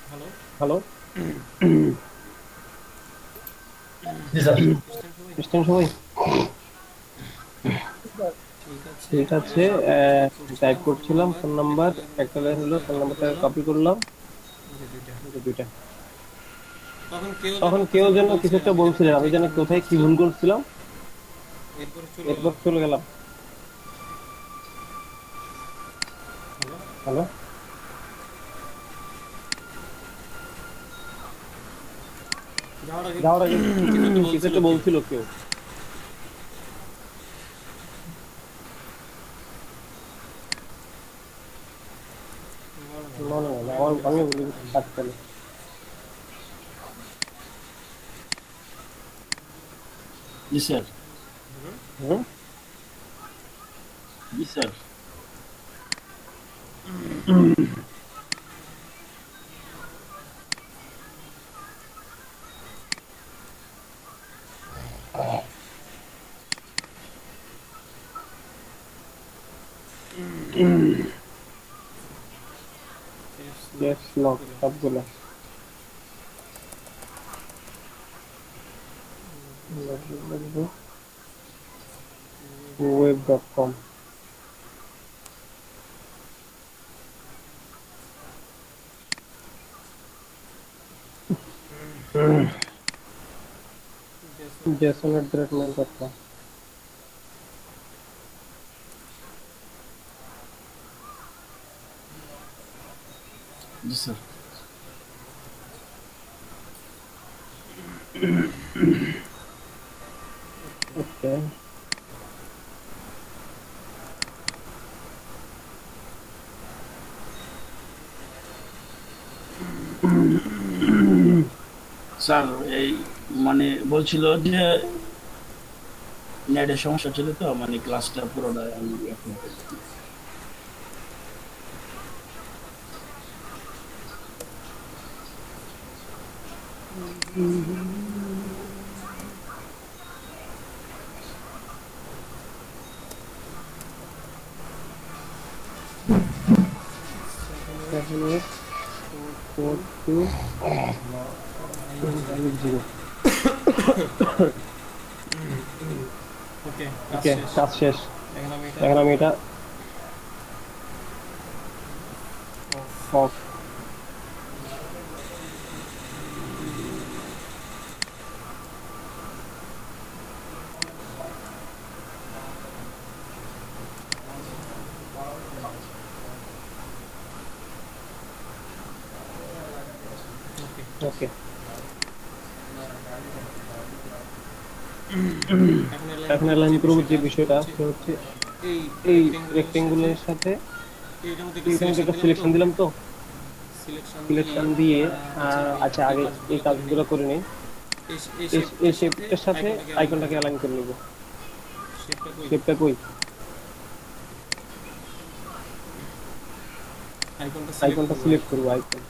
Hello. Hello. জি sir. বুঝতেন সবাই? Cristian সবাই ঠিক আছে। ঠিক আছে। টাইপ করছিলাম ফোন নাম্বার, একটা লাইন হলো, ফোন নাম্বারটা কপি করলাম। যে দুইটা। যে দুইটা। তখন তখন কেউ যেন কিছু বলছিলেন, একটা বলছিলেন, আমি যেন কোথায় কি ভুল করছিলাম, এরপরে চলে এরপর গেলাম। চলে গেলাম। হ্যালো। হ্যালো। যাওয়ার আগে যাওয়ার আগে কিছু কিছু একটা একটা কেউ। বলছিল কেউ। মনে হয় না, আমি ভুলে গেছি, থাক তাহলে। জি স্যার। হুম। জি স্যার। ইয়েস লক সবগুলো। web.com। jason@mail.com। জি স্যার। ওকে। স্যার এই মানে বলছিল যে নেটের সমস্যা ছিল, তো মানে ক্লাসটা পুরোটা আমি এখন করছি। Seven 8 4 2 5 0। ওকে, কাজ ওকে, শেষ। কাজ শেষ। এখন আমি এটা এখন আমি এটা off। অফ। ওকে। ওকে। এখন এখন অ্যালাইন করবো যে বিষয়টা, সেটা হচ্ছে এই এই রেক্টেঙ্গুলারের সাথে রেক্টেঙ্গুলারের সাথে এইটার মধ্যে একটা এইটার মধ্যে সিলেকশন একটা দিলাম তো। সিলেকশন দিলাম তো। সিলেকশন দিয়ে সিলেকশন দিয়ে আচ্ছা আচ্ছা, এই আগে এই কাজগুলো করে নিই। কাজগুলো করে নিই। এই এই শেপটার সাথে শেপটার সাথে আইকনটাকে অ্যালাইন করে আইকনটাকে নিব। অ্যালাইন করে নিব। শেপটা কই? শেপটা কই? আইকনটা সিলেক্ট আইকনটা করব। সিলেক্ট করবো, আইকন।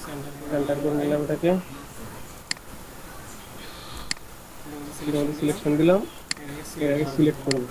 সেন্টার করে সেন্টার নিলাম করে এটাকে। নিলাম এটাকে। সিলেকশন দিলাম। সিলেকশন দিলাম। এটাকে সিলেক্ট এটাকে করে নিব। সিলেক্ট করবো।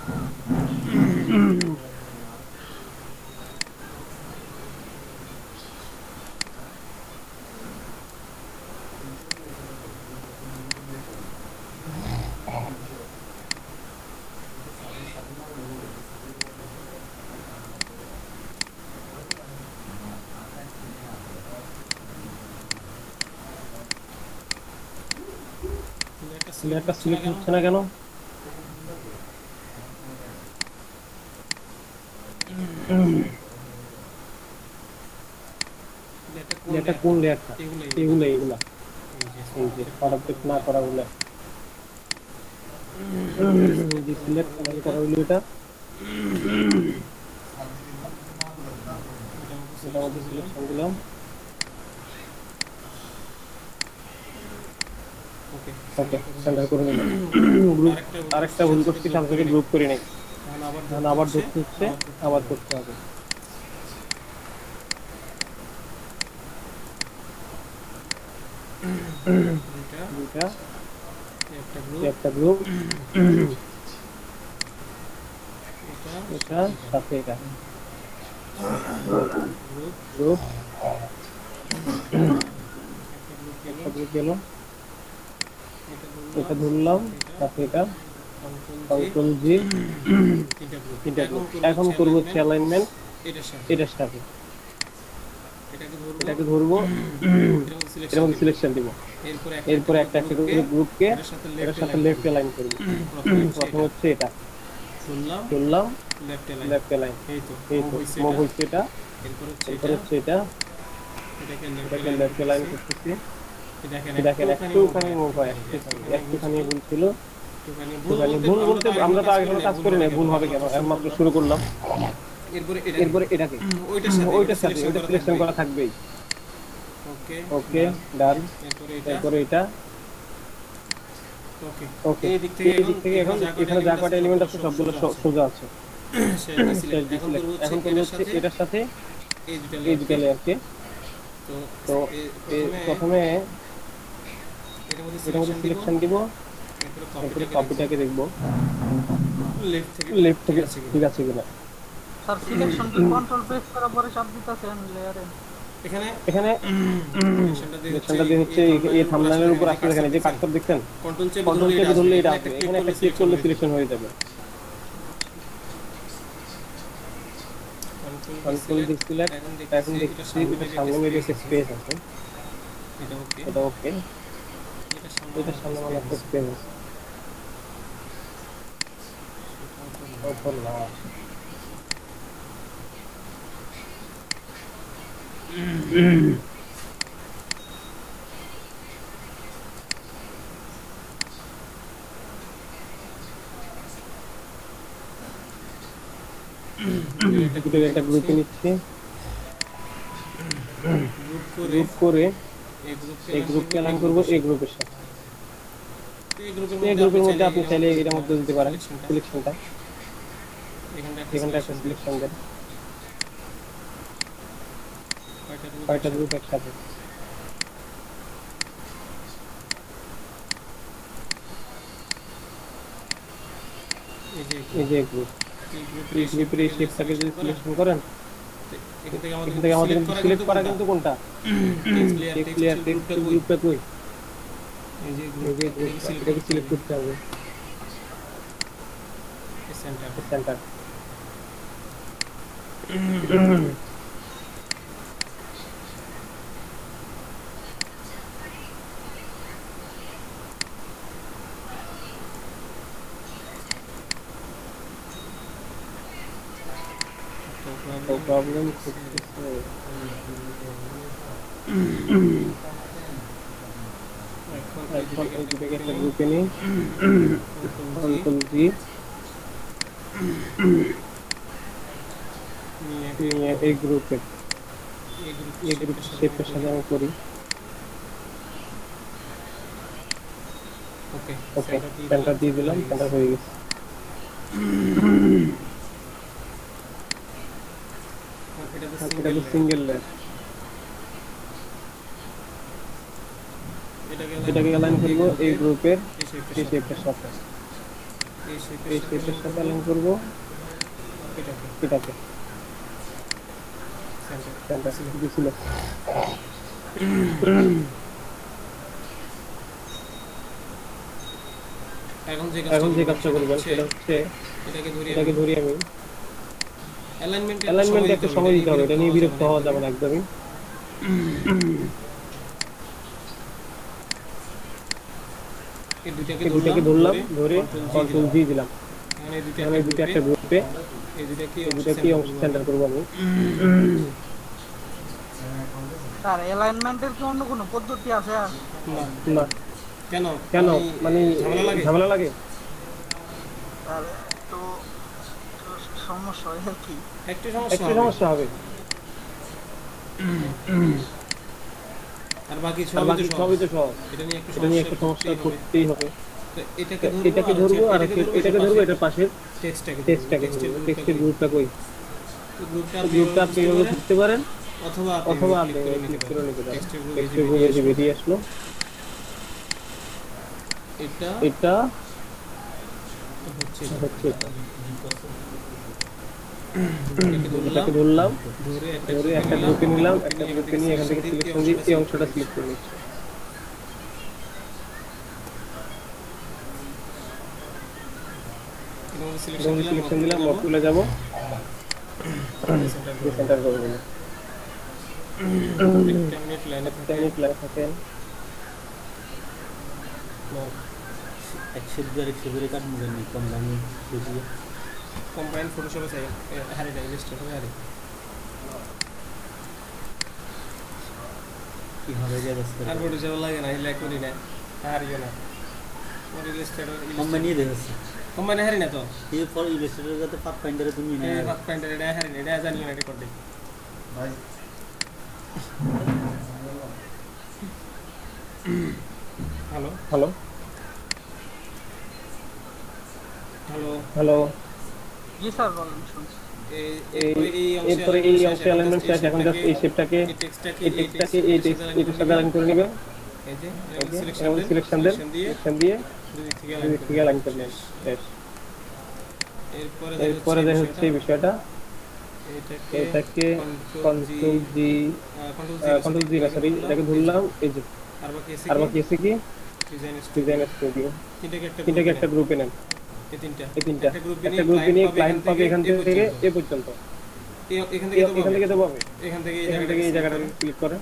লেয়ারটা সিলেক্ট লেয়ারটা হচ্ছে না সিলেক্ট কেন? হচ্ছে না কেন? লেয়ারটা কোন লেয়ারটা? লেয়ারটা? এগুলাই এগুলা এগুলা। এই যে এই স্মার্ট যে অবজেক্ট স্মার্ট না করা অবজেক্ট না গুলা। করা গুলা। সিলেক্ট যে অ্যালাইন সিলেক্ট করা হলো অ্যালাইন এটা। করা হইলো এটা। এটার মধ্যে এটার সিলেকশন মধ্যে দিলাম। সিলেকশন দিলাম। ওকে ওকে সেন্টার করে নিলাম। গ্রুপ আরেকটা ভুল করছি, সাথে সাথে গ্রুপ করে নেই। এখন আবার ধরতে হচ্ছে, আবার করতে হবে। দুইটা একটা গ্রুপ, এটা সাথে এটা গ্রুপ, একটা গ্রুপ গেল, এটা ধরলাম সাথে এটা কন্ট্রোল জি, তিনটা গ্রুপ। এখন করবো হচ্ছে অ্যালাইনমেন্ট এটার সাথে, এটাকে ধরবো, এর মধ্যে সিলেকশন দিব। এরপরে একটা একটা করে গ্রুপকে এটার সাথে লেফট অ্যালাইন করবো। প্রথম হচ্ছে এটা ধরলাম লেফট অ্যালাইন, এই তো মুভ হচ্ছে এটা। এরপর হচ্ছে এটা, এটাকে লেফট অ্যালাইন করতেছি। দেখেন একটুখানি মুভ হয়, একটুখানি ভুল ছিল। একটুখানি ভুল বলতে আমরা তো আগে কোনো কাজ করি না, ভুল হবে কেন, একমাত্র শুরু করলাম। এরপরে এটাকে ওইটার সাথে ওইটা সিলেকশন করা থাকবেই। ওকে ডান। এরপরে এটা ওকে। এই দিক থেকে এখন এখানে যা কয়টা এলিমেন্ট আছে সবগুলো সোজা আছে। এখন করবো হচ্ছে এটার সাথে এই দুটা লেয়ারকে। তো প্রথমে এটার মধ্যে সিলেকশন দিব, এরপরে কপিটাকে দেখবো লেফট থেকে ঠিক আছে কিনা। স্যার সিলেকশন কি কন্ট্রোল প্রেস করার পরে সব দিতেছেন লেয়ারে? এখানে সিলেকশনটা দিয়ে হচ্ছে এই থাম্বনেলের উপর আসলে এখানে যে কার্সর দেখছেন, কন্ট্রোল চেপে ধরলে এটা আসবে। এখানে একটা ক্লিক করলে সিলেকশন হয়ে যাবে। Control D select. এখন দেখছি এটা সামনে মেরে স্পেস আছে, এটা ওকে। এটা সামনে মানে একটা স্পেস আছে, ওপর না। একটা গ্রুপে নিচ্ছি, গ্রুপ করে এই গ্রুপকে অ্যালাইন করবো এই গ্রুপের সাথে। এই গ্রুপের মধ্যে আপনি চাইলে এটার মধ্যে দিতে পারেন সিলেকশনটা। এখানটা একটা সিলেকশন দেন, কয়টা গ্রুপ একসাথে। এই যে গ্রুপ, এই গ্রুপের এই শেপটাকে যদি সিলেকশন করেন, এখান থেকে আমাদের কিন্তু সিলেক্ট করা কিন্তু কোনটা টেক্সট লেয়ার, টেক্সট গ্রুপটা কই, এই যে গ্রুপটা এটাকে সিলেক্ট করতে হবে সেন্টার। No problem. এখন এই দুটোকে একটা গ্রুপে নিই, কন্ট্রোল জি নিয়ে এই গ্রুপের শেপের সাথে আমি করি। ওকে সেন্টার দিয়ে দিলাম, সেন্টার হয়ে গেছে। এটা তো সিঙ্গেল লেয়ার, এটাকে অ্যালাইন করব এই গ্রুপের এই শেপের সাথে, এই শেপের সাথে অ্যালাইন করব এটাকে সেন্টার দিছিল। এখন যে কাজটা করবেন সেটা হচ্ছে এটাকে ধরি আমি অ্যালাইনমেন্টে একটু সময় দিতে হবে, এটা নিয়ে বিরক্ত হওয়া যাবে না একদমই। এই দুটাকে ধরলাম, ধরে কন্ট্রোল জি দিলাম। এখানে দুটো একটা গ্রুপে এই দুটা কি অংশ সেন্টার করব আমি। স্যার অ্যালাইনমেন্টের কি অন্য কোনো পদ্ধতি আছে? না। কেন মানে ঝামেলা লাগে? স্যার তো সমস্যা হয় কি? একটু সমস্যা হবে। আর বাকি আর বাকি সবই তো সহজ। এটা নিয়ে একটু সমস্যা করতেই হবে। করতেই হবে। তো এটাকে এটাকে ধরবো আর এটাকে ধরবো, এটার পাশের টেক্সটটাকে টেক্সটটাকে টেক্সটের গ্রুপটা কই, গ্রুপটা আপনি এভাবে ধরতে পারেন অথবা অথবা আপনি ক্লিক ক্লিক করে করে নিতে নিতে পারেন। পারেন। টেক্সটের টেক্সটের গ্রুপে যে বেরিয়ে আসলো, এটা এটা হচ্ছে হচ্ছে এটা। এটাকে এটাকে ধরলাম, ধরে একটা গ্রুপে নিলাম, একটা গ্রুপে নিয়ে এখান থেকে সিলেকশন দিয়ে এই অংশটা সিলেক্ট করে নিচ্ছি। সিলেকশন দিলাম, মপ টুলে যাব, সেন্টার করে দিলাম। মিনিট লাগে থাকেন। কম্বাইন ফটোশপে চাই হারে না ইলাস্ট্রেটরে হারে কি হবে যে দস্ত আর ফটোশপ লাগে না লাইক করি না হারিও না আর ইলাস্ট্রেটর কোম্পানি দেখছে কম্বাইন হারি না তো এই ফর ইলাস্ট্রেটর যাতে পাথ ফাইন্ডারে তুমি না এই বাক পয়েন্টার এটা হারি না এটা জানি না এটা করতে ভাই হ্যালো হ্যালো হ্যালো হ্যালো, জি স্যার বলেন শুনছি। এরপরে এই অংশে অ্যালাইনমেন্ট শেষ। এখন জাস্ট এই শেপটাকে এই টেক্সটটাকে এই টেক্সটের সাথে অ্যালাইন করে নেবেন। এই যে এবং সিলেকশন দেন, সিলেকশন দিয়ে দুই থেকে দুই থেকে অ্যালাইন করে নেন। শেষ। এরপরে দেখা হচ্ছে এই বিষয়টা, এটাকে কন্ট্রোল জি না সরি, এটাকে ধরলাম, এই যে আর বাকি এসে কি ডিজাইন স্টুডিও, তিনটাকে একটা গ্রুপে নেন। এই তিনটা একটা গ্রুপে নিয়ে ক্লায়েন্ট পাবে এখান থেকে এ পর্যন্ত, এখান এখান থেকে তো পাবে, এখান থেকে এই জায়গাটা ক্লিক করে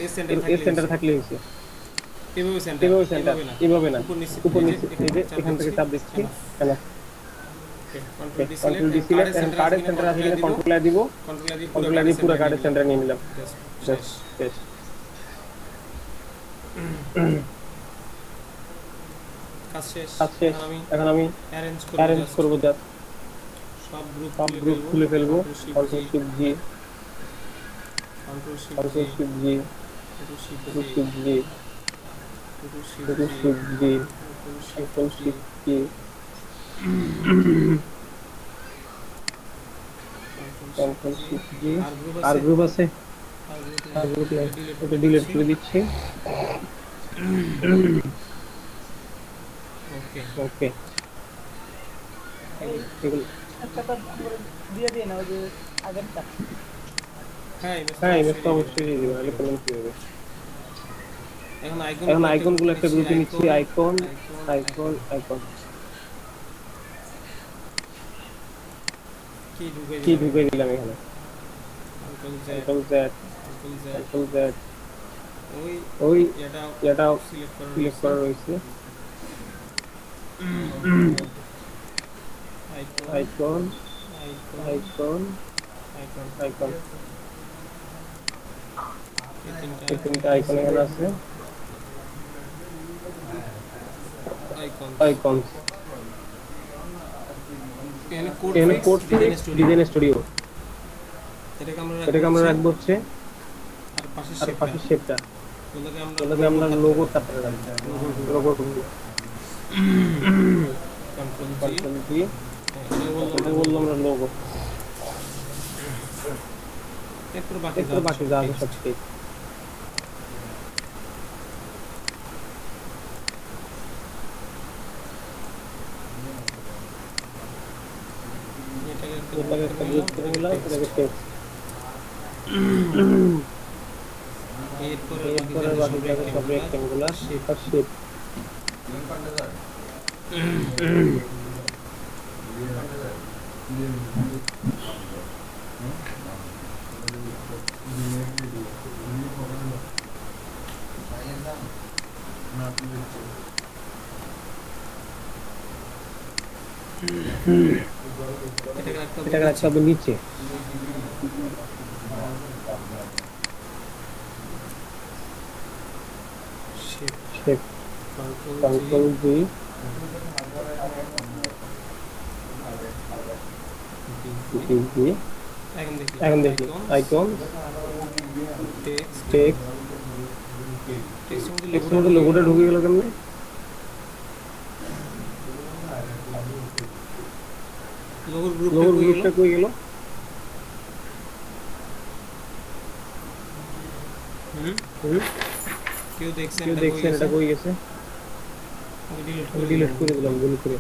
এস এর সেন্টার থাকলে হয়েছে। এভাবে এভাবে সেন্টার এভাবে না, উপর নিচে এই এই যে এখান থেকে চাপ দিচ্ছি কেন, কন্ট্রোল কন্ট্রোল ডি সিলেক্ট, কার্ডের সেন্টার আছে কিনা কন্ট্রোল দিব, কন্ট্রোল দিয়ে পুরো কার্ডের সেন্টার নিয়ে নিলাম। শেষ। কাজ শেষ। এখন আমি অ্যারেঞ্জ করব, জাস্ট সব সব গ্রুপ খুলে ফেলবো। কন্ট্রোল শিফট জি, কন্ট্রোল কন্ট্রোল শিফট জি, কন্ট্রোল শিফট জি, কন্ট্রোল শিফট জি, কন্ট্রোল শিফট জি, কন্ট্রোল শিফট জি। আর গ্রুপ আছে, আর গ্রুপ নাই, ওটা ডিলিট করে দিচ্ছি। ওকে ওকে, এগুলো একটা তো দিয়ে দিন ওই যে আগেরটা। হ্যাঁ ইমেজ তো অবশ্যই দিয়ে দিবেন, নাহলে প্রবলেম কি হবে। এখন এখন আইকনগুলো একটা গ্রুপে নিচ্ছি, আইকন আইকন আইকন কি ঢুকে দিলাম এখানে, কন্ট্রোল জেড, কন্ট্রোল জেড, ওই এটা সিলেক্ট করা রয়েছে। আইকন আইকন আইকন, এই তিনটা আইকন এখানে আছে। আইকন এখানে কোড ডিজাইন স্টুডিও, এটাকে আমরা রাখবো হচ্ছে আর পাশের শেপটা, ওটাকে আমরা লোগো তারপরে রাখবো, লোগো কন্ট্রোল জি, এটা বললাম আমরা লোগো। এরপর বাকি যা আছে সব ঠিক। এটাকে একটা গ্রুপ করে নিলাম, এটাকে টেক্সট। এরপরে বাকি জায়গা সব রেক্টেঙ্গুলার আর শেপ। এটাকে রাখতে হবে নিচে, শেপ, কন্ট্রোল জি, জি। এখন দেখি আইকন টেক্সট টেক্সটের মধ্যে লোগোটা ঢুকে গেল কেমনে? লোগোর লোগোর গ্রুপটা কই গেল? কেউ দেখছেন এটা কই গেছে? ডিলিট করে দিলাম ভুল করে।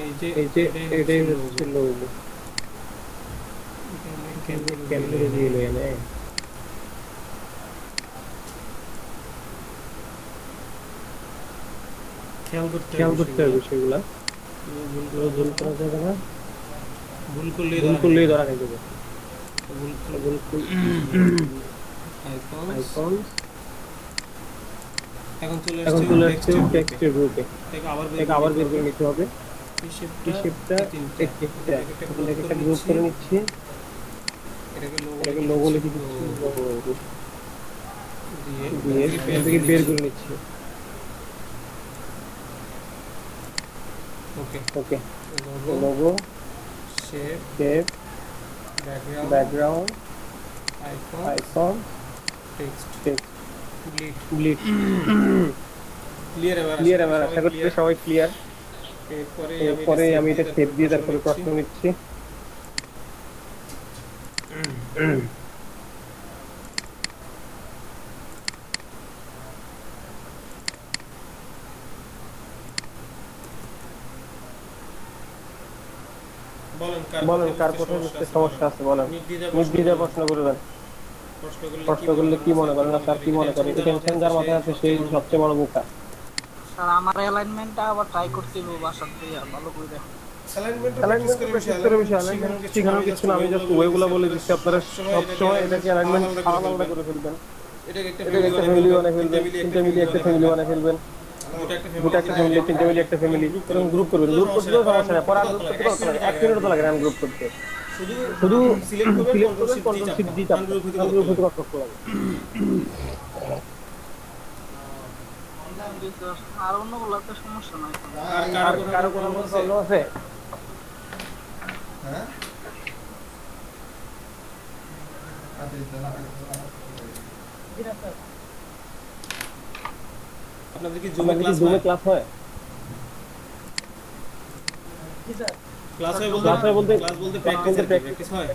এই যে এটাই হচ্ছে লোগো। ক্যামেরা দিয়ে লয় না। খেয়াল করতে হবে বিষয়গুলা। ভুল করা যাবে না। ভুল করলেই ধরা খাই যাবে। আইকন এখন চলে আসছে টেক্সটের গ্রুপে। এটা আবার বের করে নিতে হবে। এই শেপটা একটা গ্রুপ করে নিচ্ছি। এটাকে লোগো লিখে দিচ্ছি। দিয়ে এখান থেকে বের করে নিচ্ছি। Okay logo shape background icon text delete clear এবার আশা করছি সবাই ক্লিয়ার। এরপরে আমি এটা সেভ দিয়ে তারপরে প্রশ্ন নিচ্ছি। বলেন কার কোথায় বুঝতে সমস্যা আছে বলেন। নির্দ্বিধায় প্রশ্ন করবেন। প্রশ্ন করলে কি মনে করেন স্যার, কি মনে করেন? টেনশন যার মাথায় আছে সেই সবচেয়ে বড় বোকা। স্যার আমার অ্যালাইনমেন্টটা আবার ট্রাই করতে হবে বাসার দিয়ে ভালো করে দেখো। সেখানে কিছু না, আমি জাস্ট ওয়েগুলো বলে দিচ্ছি। আপনারা সবসময় এটাকে অ্যালাইনমেন্ট আলাদা করে ফেলবেন। এটাকে একটা ফ্যামিলি বানিয়ে ফেলবেন, তিনটা মিলিয়ে একটা ফ্যামিলি বানিয়ে ফেলবেন। দুটো একটা ফ্যামিলি, তিনটা মিলিয়ে একটা ফ্যামিলি, এরকম গ্রুপ করবেন। গ্রুপ করতেও সমস্যা নেই, পরে আর গ্রুপ করতে পারবেন না। 1 মিনিটও তো লাগে না গ্রুপ করতে। শুধু সিলেক্ট করবেন, কন্ট্রোল শিফট দিয়ে চাপ গ্রুপ হতে কষ্ট লাগে। আর অন্যগুলোতে সমস্যা নাই। আর কারো কোনো প্রবলেম আছে? হ্যাঁ আপনাদের কি জুমে ক্লাস হয়? ক্লাস বলতে প্র্যাকটিস হয়।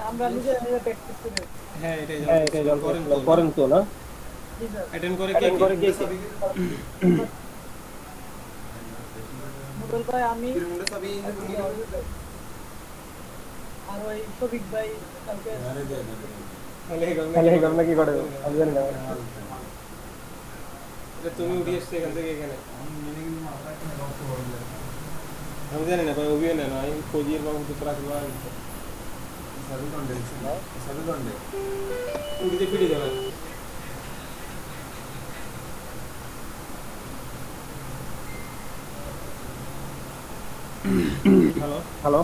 আমরা নিজে প্র্যাকটিস করি। হ্যাঁ এটাই করেন তো না? অ্যাটেন্ড করে কে মোবাইল ভাই আমি আর ওই সবিক ভাই কালকে তাহলে এই ঘটনা কি করে আমি জানি না। এটা তুমি উঠে এসছো এখান থেকে এখানে, আমি জানি না ভাই। অভিযান না আমি কোজির বাবু তো প্রাক উড়িতে ফিরে যাবে। হ্যালো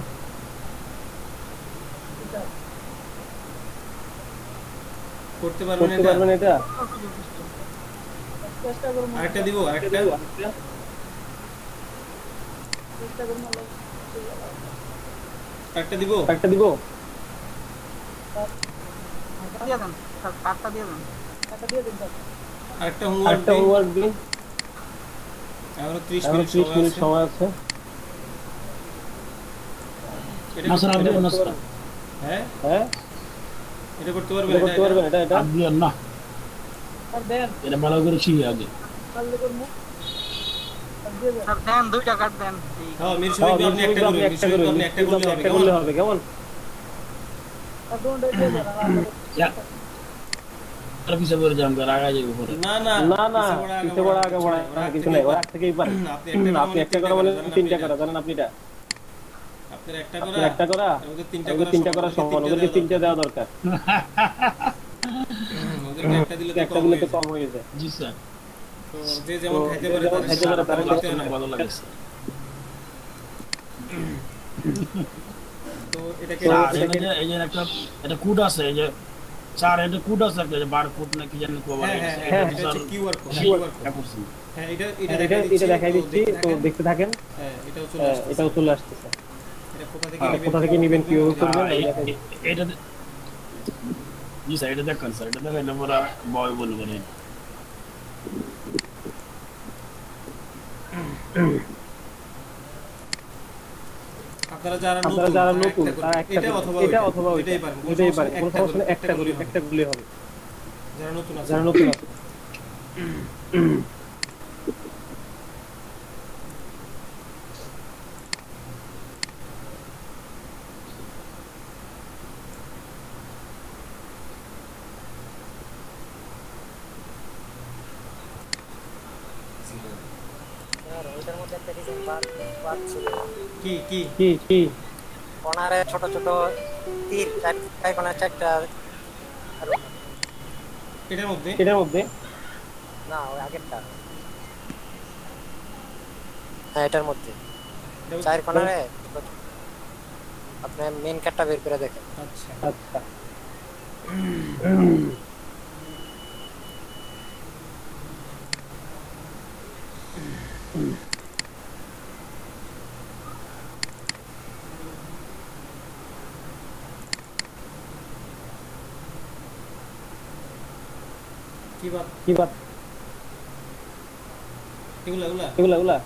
করতে পারবেন এটা? আরেকটা দিব আরেকটা দিব আরেকটা হোমওয়ার্ক দিন। এখনো 30 মিনিট সময় আছে। হ্যাঁ এটা করতে পারবেন এটা না এটা ভালো করে শিখি আগে। স্যার দেন 2 টাকা দেন। হ্যাঁ মিরসবি আপনি একটা করলে হবে কেমন? আর পিছে পড়ে যাম আর আগে যাবো পরে। না পিছে পড়া আগে পড়া কিছু নাই, ওর থেকেই পারেন। আপনি একটা করে বলেন, তিনটা করে জানেন আপনি? এটা আপনার একটা করা ওদের তিনটা করা সমান, ওদেরকে তিনটা দেওয়া দরকার। ওদেরকে একটা দিলে তো কম হয়ে যায়। জি স্যার। তো যে যেমন খাইতে পারে তার ভালো লাগে। তো এটাকে এই যে একটা এটা কোড আছে, এই যে স্যার এটা কোড আছে, একটা বারকোড নাকি জানেন কো বলে। হ্যাঁ এটা কিউআর কোড। হ্যাঁ এটা দেখাই দিচ্ছি, তো দেখতে থাকেন। হ্যাঁ এটাও চলে আসছে। এই কোথা থেকে নেবেন কিভাবে করবেন হ্যাঁ, এটা জি স্যার, এটা দেখেন স্যার, এটা দেখেন আমরা বয় বলবো না। আপনারা যারা নতুন তারা একটা এটা অথবা এটাই পারেন, কোনো সমস্যা নেই, একটা গুলি হবে। যারা নতুন আছে ওইটার মধ্যে একটা ডিজাইন পার্ট ছিল, কি কর্নারে ছোট ছোট তীর, চার কোণার চারটা। এটার মধ্যে না, ওই আগেরটা। হ্যাঁ, এটার মধ্যে চার কোণারে আপনি মেন কাটটা বের করে দেখেন। আচ্ছা কি বাত এগুলা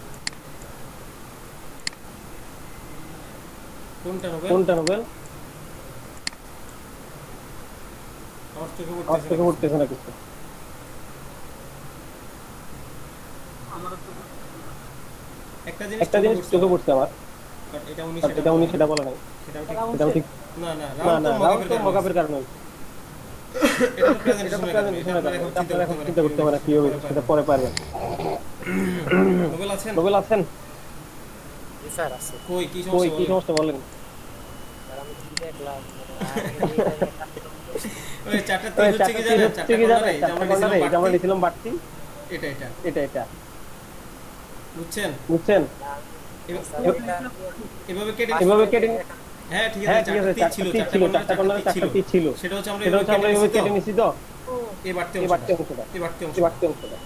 কোনটা নোবেল? আমার চোখে পড়তেছে না কিছু। একটা জিনিস চোখে পড়ছে আমার, এটা উনি সেটা বলে নাই। সেটাও ঠিক না, রাউন্ড তো মকাপের কারণে হয়েছে। আপনারা এখন চিন্তা করতে হবে না কি হবে, সেটা পরে পারবেন। নোবেল আছেন? জি স্যার, আছে। কই কি সমস্যা বলেন? স্যার, আমি কি দেখলাম, আমরা নিয়েছিলাম বাড়তি, এটা বুঝছেন? এভাবে কেটে হ্যাঁ ঠিক আছে, চারটা তীর ছিল, সেটা হচ্ছে আমরা এভাবে কেটে নিছি তো, এই বাড়তি অংশটা।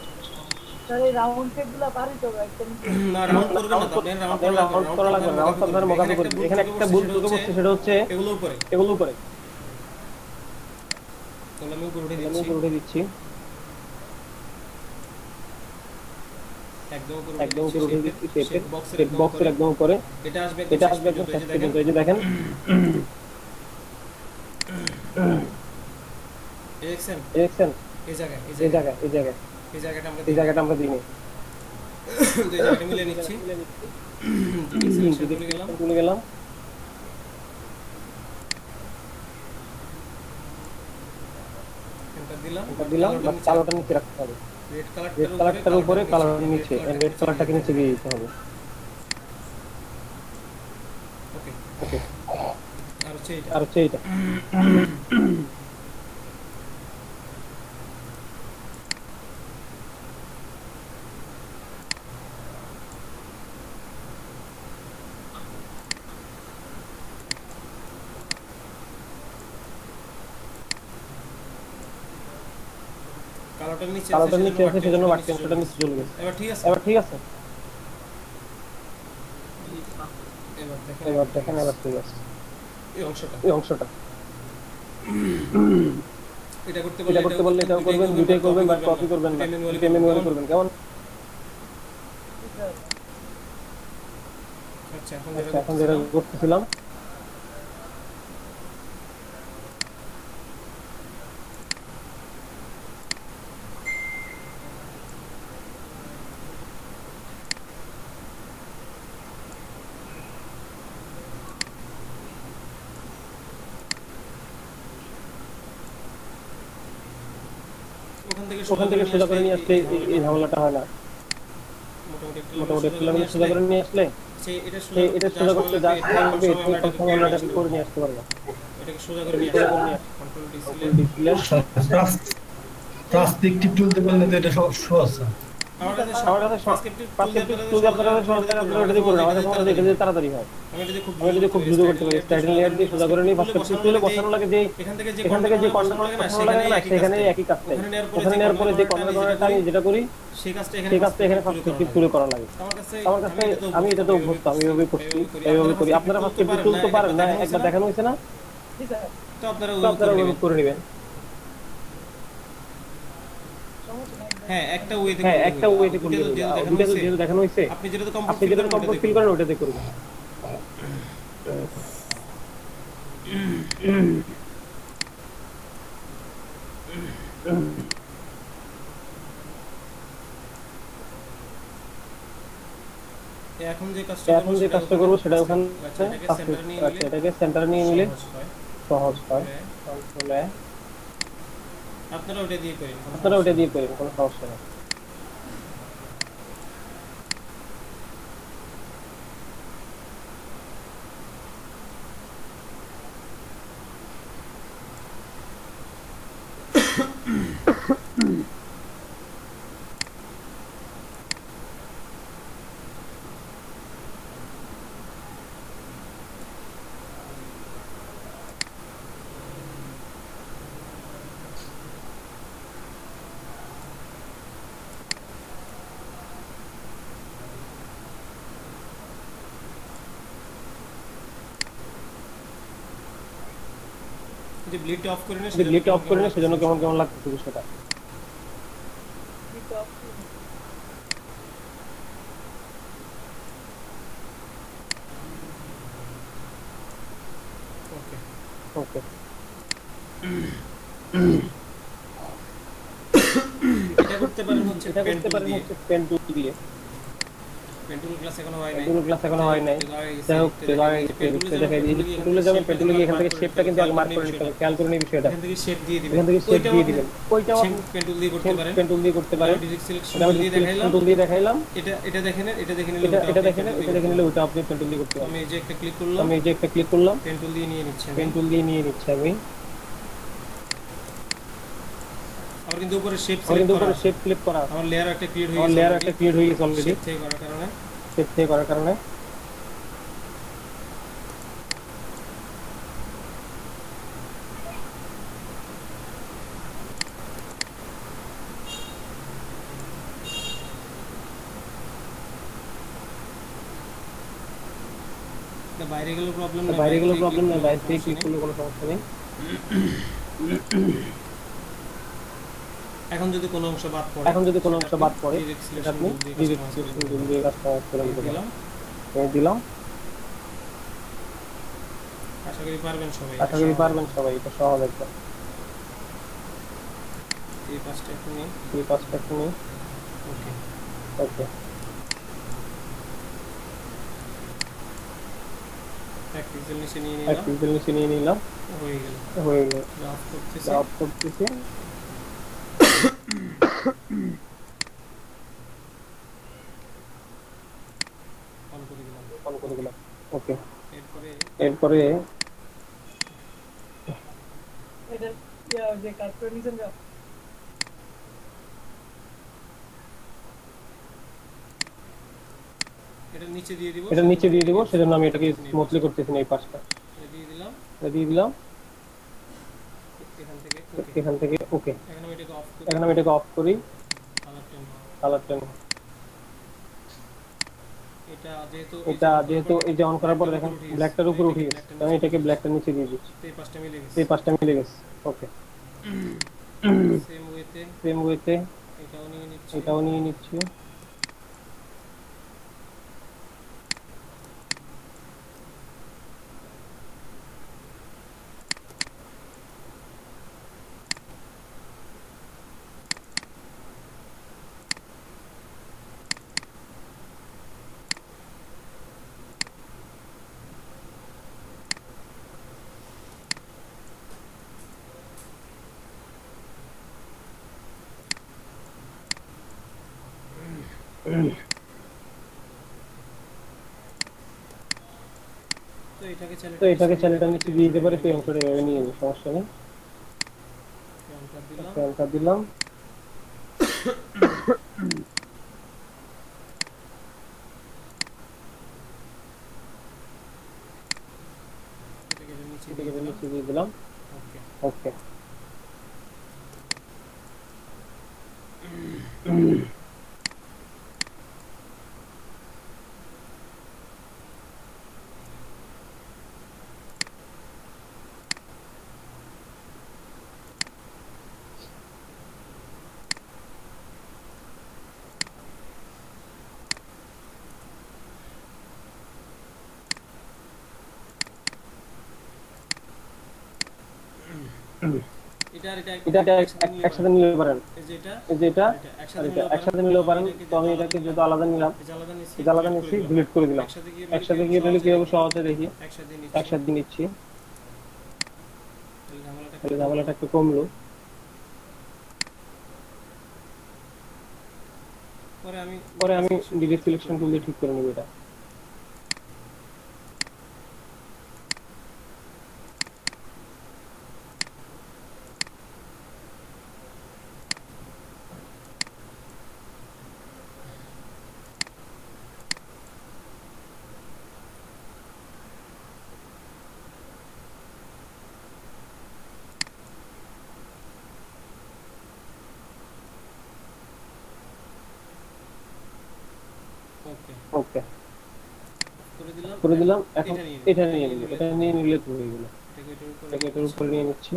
স্যার, এই রাউন্ড শেপগুলো পারি তো একদম। না, রাউন্ড করবেন না, আপনি রাউন্ড করা লাগবে না, রাউন্ড আপনারা মোকাবিলা করবেন। এখানে একটা ভুল চোখে পড়ছে, সেটা হচ্ছে এগুলো উপরে আমি উপরে উঠে দিচ্ছি, একদম উপরে উঠে দিচ্ছি, বক্সের একদম উপরে। এটা আসবে একদম শেষ পর্যন্ত। এই যে দেখেন, দেখছেন এই জায়গাটা আমরা দিই নি। মিলে নিচ্ছি, তুলে গেলাম। দিলাম, বাট কালোটা নিচে রাখতে হবে। রেড কালারটার উপরে, কালারটা নিচে, রেড কালারটাকে নিচে দিয়ে দিতে হবে। ওকে, আর হচ্ছে এইটা। কালোটা নিচে আছে, সেজন্য বাড়তি অংশটা নিচে চলে গেছে। এবার ঠিক আছে, এবার দেখেন, এবার ঠিক আছে। এই অংশটা এটা করতে বললে এটাও করবেন, দুইটাই করবেন, বাট কপি করবেন না, ম্যানুয়ালি করবেন। কেমন? আচ্ছা, এখন যেটা করতেছিলাম, ওখান থেকে সোজা করে নিয়ে আসলে এই ঝামেলাটা হয় না। মোটামুটি একটু সোজা করে নিয়ে আসলে এটা সোজা করতে যা হবে আমরা এটা করে নিয়ে আসতে পারবো। এটাকে সোজা করে নিয়ে প্লাস্টিক টিপ তুলতে পারলে তো এটা সহজ। আমার কাছে আমার কাছে পাসকেপটিভ টুল আপনারা সরকার আপনারা এটা দিয়ে করুন, আমাদের মনে হয় এটা দিয়ে তাড়াতাড়ি হয়। আমি এটা দিয়ে আমি যদি খুব দ্রুত করতে পারি, স্টাইল লেয়ার দিয়ে সোজা করে নিই, পাসকেপটিভ টুলে বসানো লাগে যে এখান থেকে যে কন্ট্রোল লাগে না সেখানে একই কাজ চাই। ওখানে নেওয়ার পরে যে কন্ট্রোলটা আমি যেটা করি সেই কাজটা এখানে পাসকেপটিভ টুলে করা লাগে। আমার কাছে আমি এটাতে অভ্যস্ত, আমি এইভাবে করছি, এইভাবে করি। আপনারা পাসকেপটিভ টুল তো পারেন না, একবার দেখানো হয়েছে না, তো আপনারা ওইভাবে করে নেবেন। হ্যাঁ একটা ওয়েতে করলে দুটো তো যেটা দেখানো হয়েছে, আপনি যেটা আপনি যেটা কমফোর্ট ফিল করেন ওটাতে করবেন। এখন যে কাজটা করবো সেটা ওখানে আচ্ছা এটাকে সেন্টার নিয়ে নিলে সহজ হয়। কন্ট্রোলে আপনারা ওটা দিয়ে করেন, কোনো সমস্যা নেই। যে ব্লিডটা অফ করে না সেজন্য কেমন কেমন লাগতেছে বিষয়টা। ওকে এটা করতে পারেন হচ্ছে পেন টুল দিয়ে। পেন্টুল ক্লাস এখনো হয় নাই, যাই হোক পেন্টুলে যাবেন, পেন্টুলে গিয়ে এখান থেকে শেপটা কিন্তু আগে মার্ক করে নিতে হবে, খেয়াল করে নিই বিষয়টা। এখান থেকে শেপ দিয়ে দিবেন, ওইটাও পেন্টুল দিয়ে করতে পারেন, ডিরেক্ট সিলেকশন টুল দিয়ে দেখাইলাম। এটা দেখেন নিলে ওটা আপনি পেন্টুল দিয়ে করতে পারেন। আমি এই যে একটা ক্লিক করলাম, পেন্টুল দিয়ে নিয়ে নিচ্ছি আমি। আমার কিন্তু উপরে শেপ ক্লিক করা, আমার লেয়ার একটা ক্রিয়েট হয়ে গেছে অলরেডি শেপ থেকে করার কারণে। বাইরে গেলে প্রবলেম নেই, বাইরে থেকে ক্লিক করলে কোনো সমস্যা নেই। এখন যদি কোনো অংশ বাদ পড়ে এটা আপনি ডিরেক্ট সিলেকশন দিয়ে কাজটা করে দিলাম। আশা করি পারবেন সবাই, এটা সহজ একদম। এই পাঁচটা একটু নিয়ে ওকে এক পিক্সেল নিচে নিয়ে নিলাম, হয়ে গেল। অফ করতেছি। অন করে দিলাম, ওকে। এরপরে এটা নিচে দিয়ে দিব, সেজন্য আমি এটাকে স্মুথলি করতেছি না। এই পাশটা দিয়ে দিলাম এখান থেকে ওকে। এখন আমি এটাকে অফ করি, কালার টেন। এটা যেহেতু এই যে অন করার পর দেখেন ব্ল্যাকটার উপর উঠে গেছে, আমি এটাকে ব্ল্যাকটার নিচে দিয়ে দিচ্ছি। এই পাশটা মিলে গেছে, ওকে। সেম ওয়েতে এটাও নিয়ে নিচ্ছি। তো এটাকে চ্যানেলটা নিচে দিয়ে দিতে পারে, তো এই অংশটা এভাবে নিয়ে নেবে, সমস্যা নেই। ফ্যানটা দিলাম, এটাকে নিচে দিয়ে দিলাম। ওকে এটা একসাথে নিতে পারেন, এই যে এটা আর এটা একসাথে নিলেও পারেন। তো আমি এটাকে যেহেতু আলাদা নিলাম, এটা আলাদা নিচ্ছি, ডিলিট করে দিলাম। একসাথে গিয়ে তাহলে কি হবে সহজে দেখি। একসাথে নিচ্ছি, তাহলে ঝামেলাটা একটু কমলো। পরে আমি ডিলিট সিলেকশন টুল দিয়ে ঠিক করে নেব এটা। ওকে করে দিলাম। এখন এটা নিয়ে নিব, এটা নিয়ে নিলে তো হয়ে গেল। এটাকে এটার উপরে নিয়ে নিচ্ছি।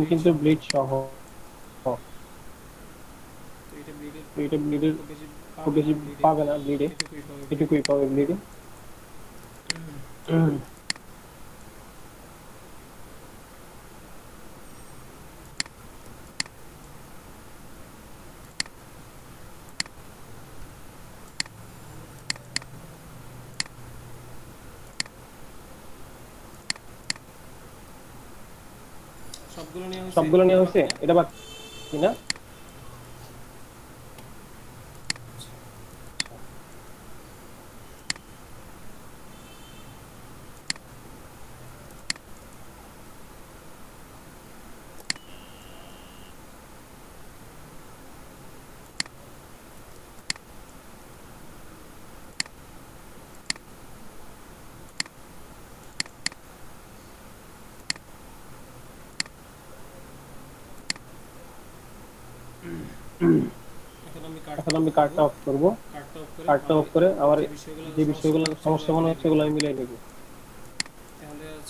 কিন্তু ব্লিড সহ, এটা ব্লিডের খুব বেশি পাবে না, ব্লিডে এটুকুই পাবে ব্লিডে। সবগুলো নেওয়া হয়েছে, এটা বাকি না? এখন আমি কার্ডটা অফ করবো। কার্ডটা অফ করে আবার যে বিষয়গুলো সমস্যা মনে হচ্ছে সেগুলো আমি মিলাই নেব।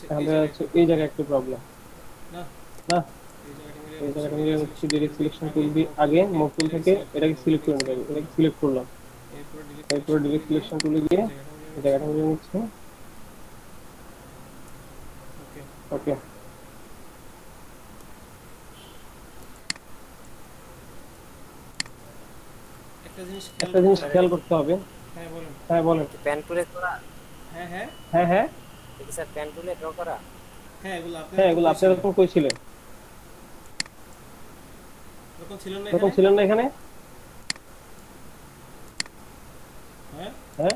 তাহলে হচ্ছে এই জায়গায় একটু প্রবলেম না, এই জায়গাটা মিলিয়ে নিচ্ছি। ডিরেক্ট সিলেকশন টুল দিয়ে আগে মুভ টুল থেকে এটাকে সিলেক্ট করে নেব। এটাকে সিলেক্ট করলাম, এরপর ডিরেক্ট সিলেকশন টুলে গিয়ে এই জায়গাটা মিলিয়ে নিচ্ছি। ওকে একটা জিনিস খেয়াল করতে হবে। হ্যাঁ বলেন। প্যান টুলে করা? হ্যাঁ হ্যাঁ স্যার প্যান টুলে ড্র করা? হ্যাঁ এগুলো আপনারা তখন কই ছিলেন? তখন ছিলেন না এখানে? হ্যাঁ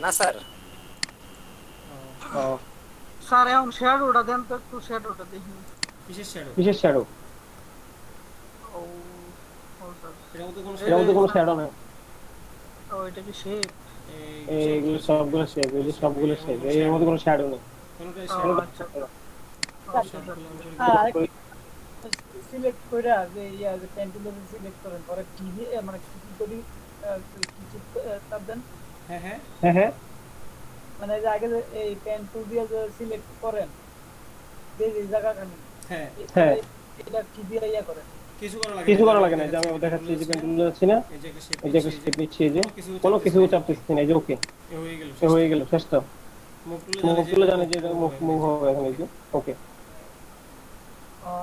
না স্যার। স্যার এখন শ্যাডোটা দেন তো, একটু শ্যাডোটা দেখি। কিসের শ্যাডো? ও স্যার, এর মধ্যে কোনো শ্যাডো নেই। এটা কি শেপ? এইগুলো সবগুলো শেপ, এই যে সবগুলো শেপ, এর মধ্যে কোনো শ্যাডো নেই। আচ্ছা সিলেক্ট করে যে যে পেন টুল সিলেক্ট করেন, পরে কি দিয়ে মানে কি করি কিছু তার দেন। হ্যাঁ মানে যে আগে এই পেন টুল দিয়ে যে সিলেক্ট করেন যে জায়গাখানে, হ্যাঁ এটা কি দিয়ে ইয়া করেন? কিছু করা লাগে না। যে আমি দেখাচ্ছি যে পেন টুল যাচ্ছি না, এই যে একটা স্টেপ নিচ্ছি, এই যে কোনো কিছু চাপতেছি না, এই যে ওকে হয়ে গেল। শেষটা মুভ টুলে জানে যে এটা মুভ হবে এখন, এই যে ওকে।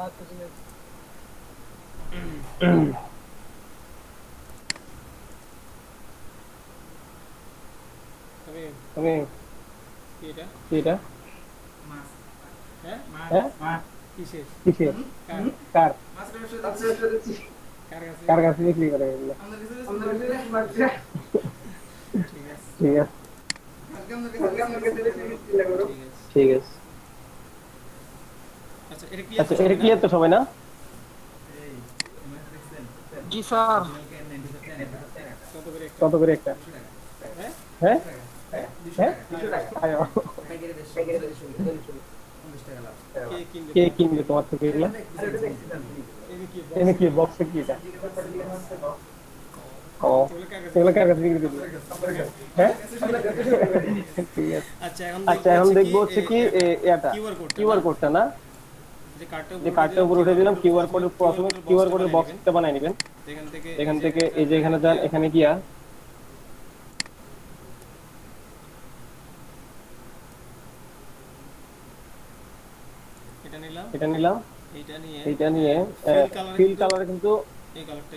আচ্ছা ঠিক আছে। আমি এটা হ্যাঁ কিসের কার কার কাছে বিক্রি করে এগুলো? ঠিক আছে ঠিক আছে। আচ্ছা এটা ক্লিয়ার তো সবাই না? জি স্যার। কত করে একটা? হ্যাঁ হ্যাঁ আয়। কে কিনবে তোমার থেকে এগুলো? এনে কি বক্সে কি এটা? ও এগুলো কার কাছে বিক্রি করবে? হ্যাঁ ঠিক আছে। আচ্ছা এখন দেখবো হচ্ছে কি এটা কিউআর কোডটা না, যে কার্ডটার উপর উঠে দিলাম কিউআর কোডের, প্রথমে কিউআর কোডের বক্সটা বানাই নেবেন। এখান থেকে এই যে এখানে যান, এখানে গিয়া এটা নিলাম, এটা নিয়ে ফিল কালার কিন্তু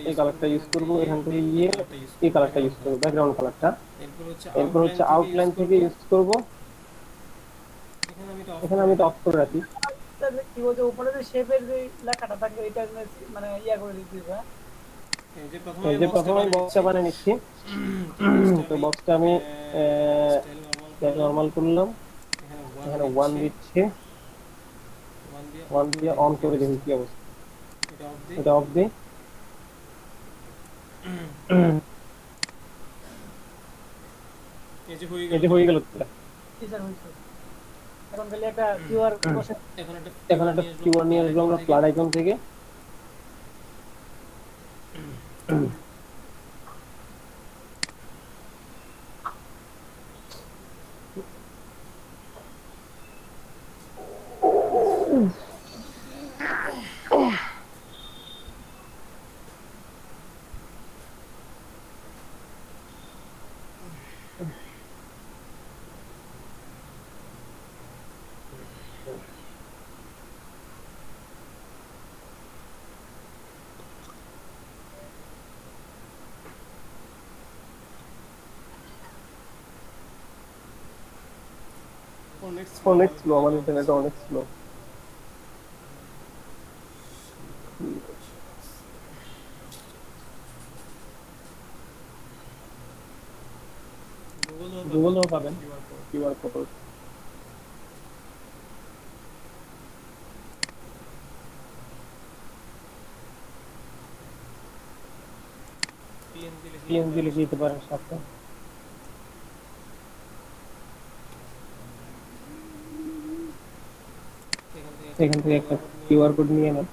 এই কালারটা ইউজ করবো, এখান থেকে গিয়ে এই কালারটা ইউজ করবো, ব্যাকগ্রাউন্ড কালারটা। এরপর হচ্ছে আউটলাইন থেকে ইউজ করব, এখানে আমি এটা অফ করে রাখি। কি বলছে উপরে যে শেপের যে লেখাটা থাকে এটা মানে ইয়া করে দিতে হবে। এই যে প্রথমে বক্সটা বানিয়ে নিচ্ছি, তো বক্সটা আমি নরমাল করলাম, এখানে 1 দিচ্ছি, 1 দিয়ে অন করে দেখি কি অবস্থা। এটা অফ দিই, এই যে হয়ে গেল। টিচার হইছে এখন খালি একটা কিউআর বসে, এখন একটা কিউআর নিয়ে আসবো আমরা ফ্ল্যাট আইকন থেকে। অনেক স্লো, আমার ইন্টারনেট অনেক স্লো। গুগলও পাবেন কিউআর কোড। পিএনজি লিখে দিতে পারেন সাথে। এখান থেকে একটা কিউআর কোড নিয়ে নেন।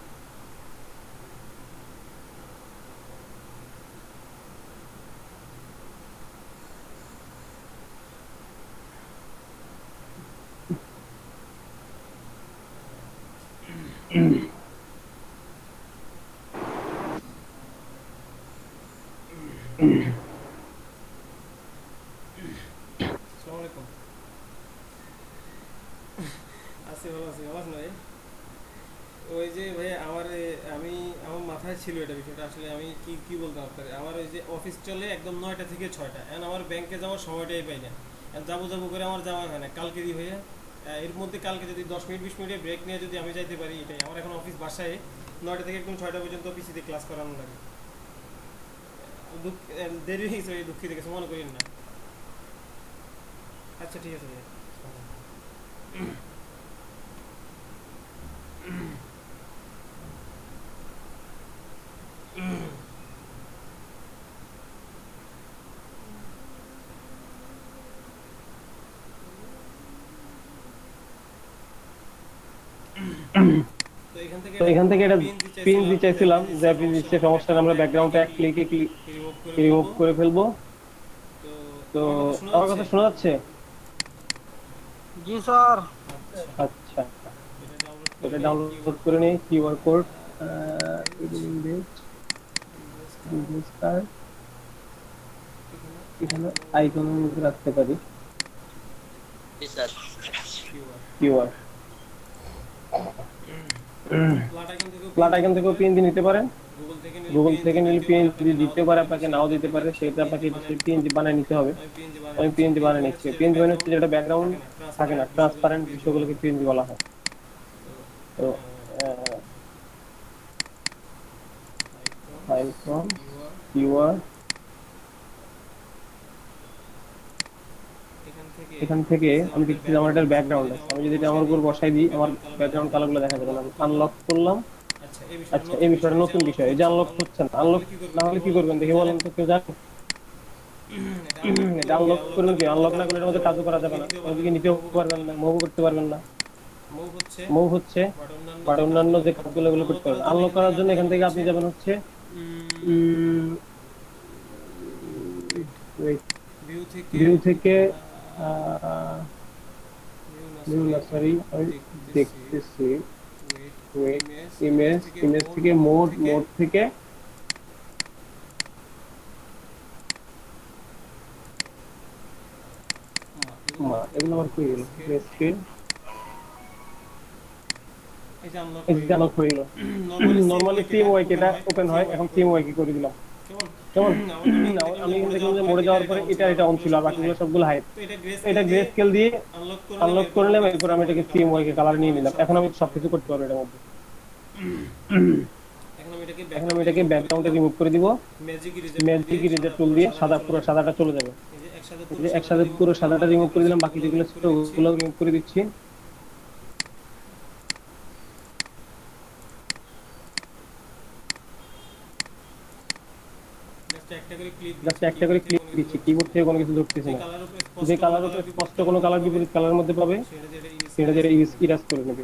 ওই যে ভাই আমার মাথায় ছিল এটা বিষয়টা, আসলে আমি কি বলতাম আপনাকে, আমার ওই যে অফিস চলে একদম 9টা থেকে 6টা, এখন আমার ব্যাংকে যাওয়ার সময়টাই পাই না, যাবো করে আমার যাওয়া হয় না, কালকেরই হয়ে এর মধ্যে কালকে যদি 10 মিনিট 20 মিনিটের ব্রেক নিয়ে যদি আমি যাইতে পারি, এটাই আমার এখন অফিস বাসায় 9টা থেকে একদম 6টা পর্যন্ত পিসিতে ক্লাস করানো লাগে। দেরি হয়ে গেছে, দুঃখিত গেছে, মনে করেন না। আচ্ছা ঠিক আছে ভাই। তো এখান থেকে এটা পিএনজি চাইছিলাম, যে পিএনজি সমস্যা আমরা ব্যাকগ্রাউন্ডে এক ক্লিকে রিমুভ করে ফেলবো। তো আমার কথা শোনা যাচ্ছে? জি স্যার। আচ্ছা এটা ডাউনলোড করে নিই, কিউআর কোড, বিজনেস কার্ড, এখানে আইকনের মধ্যে রাখতে পারি কিউআর। ফ্ল্যাট আইকন থেকেও পিএনজি নিতে পারেন, গুগল থেকে নিলে পিএনজি দিতে পারে আপনাকে, নাও দিতে পারে, সেটা আপনাকে পিএনজি বানিয়ে নিতে হবে। আমি পিএনজি বানিয়ে নিচ্ছি। পিএনজি বানিয়ে নিচ্ছি, যেটা ব্যাকগ্রাউন্ড থাকে না, ট্রান্সপারেন্ট বিষয়গুলোকে পিএনজি বলা হয়। তো আইকন কিউআর, এখান থেকে আমি দেখছি আমার এটার ব্যাকগ্রাউন্ড আছে, আমি যদি এটা আমার উপর বসাই দিই আমার ব্যাকগ্রাউন্ড কালারগুলো দেখা যাবে না। আনলক করলাম। আচ্ছা এই বিষয়টা নতুন বিষয়, এই যে আনলক হচ্ছে না, আনলক না হলে কি করবেন দেখি বলেন তো, কেউ জানেন? এটা আনলক করবেন কি, আনলক না করলে এর মধ্যে কাজও করা যাবে না, ওদিকে নিতেও পারবেন না, মুভ করতে পারবেন না। মুভ হচ্ছে বাট অন্যান্য যে কাজগুলো এগুলো করতে পারবেন। আনলক করার জন্য এখান থেকে আপনি যাবেন হচ্ছে ভিউ থেকে সরি আমি দেখতেছি, ইমেজ থেকে মোড থেকে এগুলো আবার কই গেল, স্ক্রিন এই যে আনলক হয়ে গেল। নরমালি টিম ওয়াইক এটা ওপেন হয়, এখন টিম ওয়াইক করে দিলাম। কেমন আমি দেখলাম যে মরে যাওয়ার পরে এটা অন ছিল আর বাকিগুলো সবগুলো হাইড। এটা গ্রে স্কেল দিয়ে আনলক করে নিলাম, এরপর আমি এটাকে টিম ওয়াইকে কালার নিয়ে নিলাম। এখন আমি সবকিছু করতে পারবো এটার মধ্যে। এখন আমি এটাকে ব্যাকগ্রাউন্ডে রিমুভ করে দিব ম্যাজিক ইরেজার টুল দিয়ে, পুরো সাদাটা চলে যাবে। একসাথে পুরো সাদাটা রিমুভ করে দিলাম, বাকি যেগুলো ছিল ওগুলো রিমুভ করে দিচ্ছি। জাস্ট একটা করে ক্লিক দিচ্ছি, কিবোর্ড থেকে কোনো কিছু ধরতেছি না। যে কালার উপরে স্পষ্ট কোনো কালার বিপরীত কালারের মধ্যে পাবে সেটা যেটা ইরাজ করে নেবে।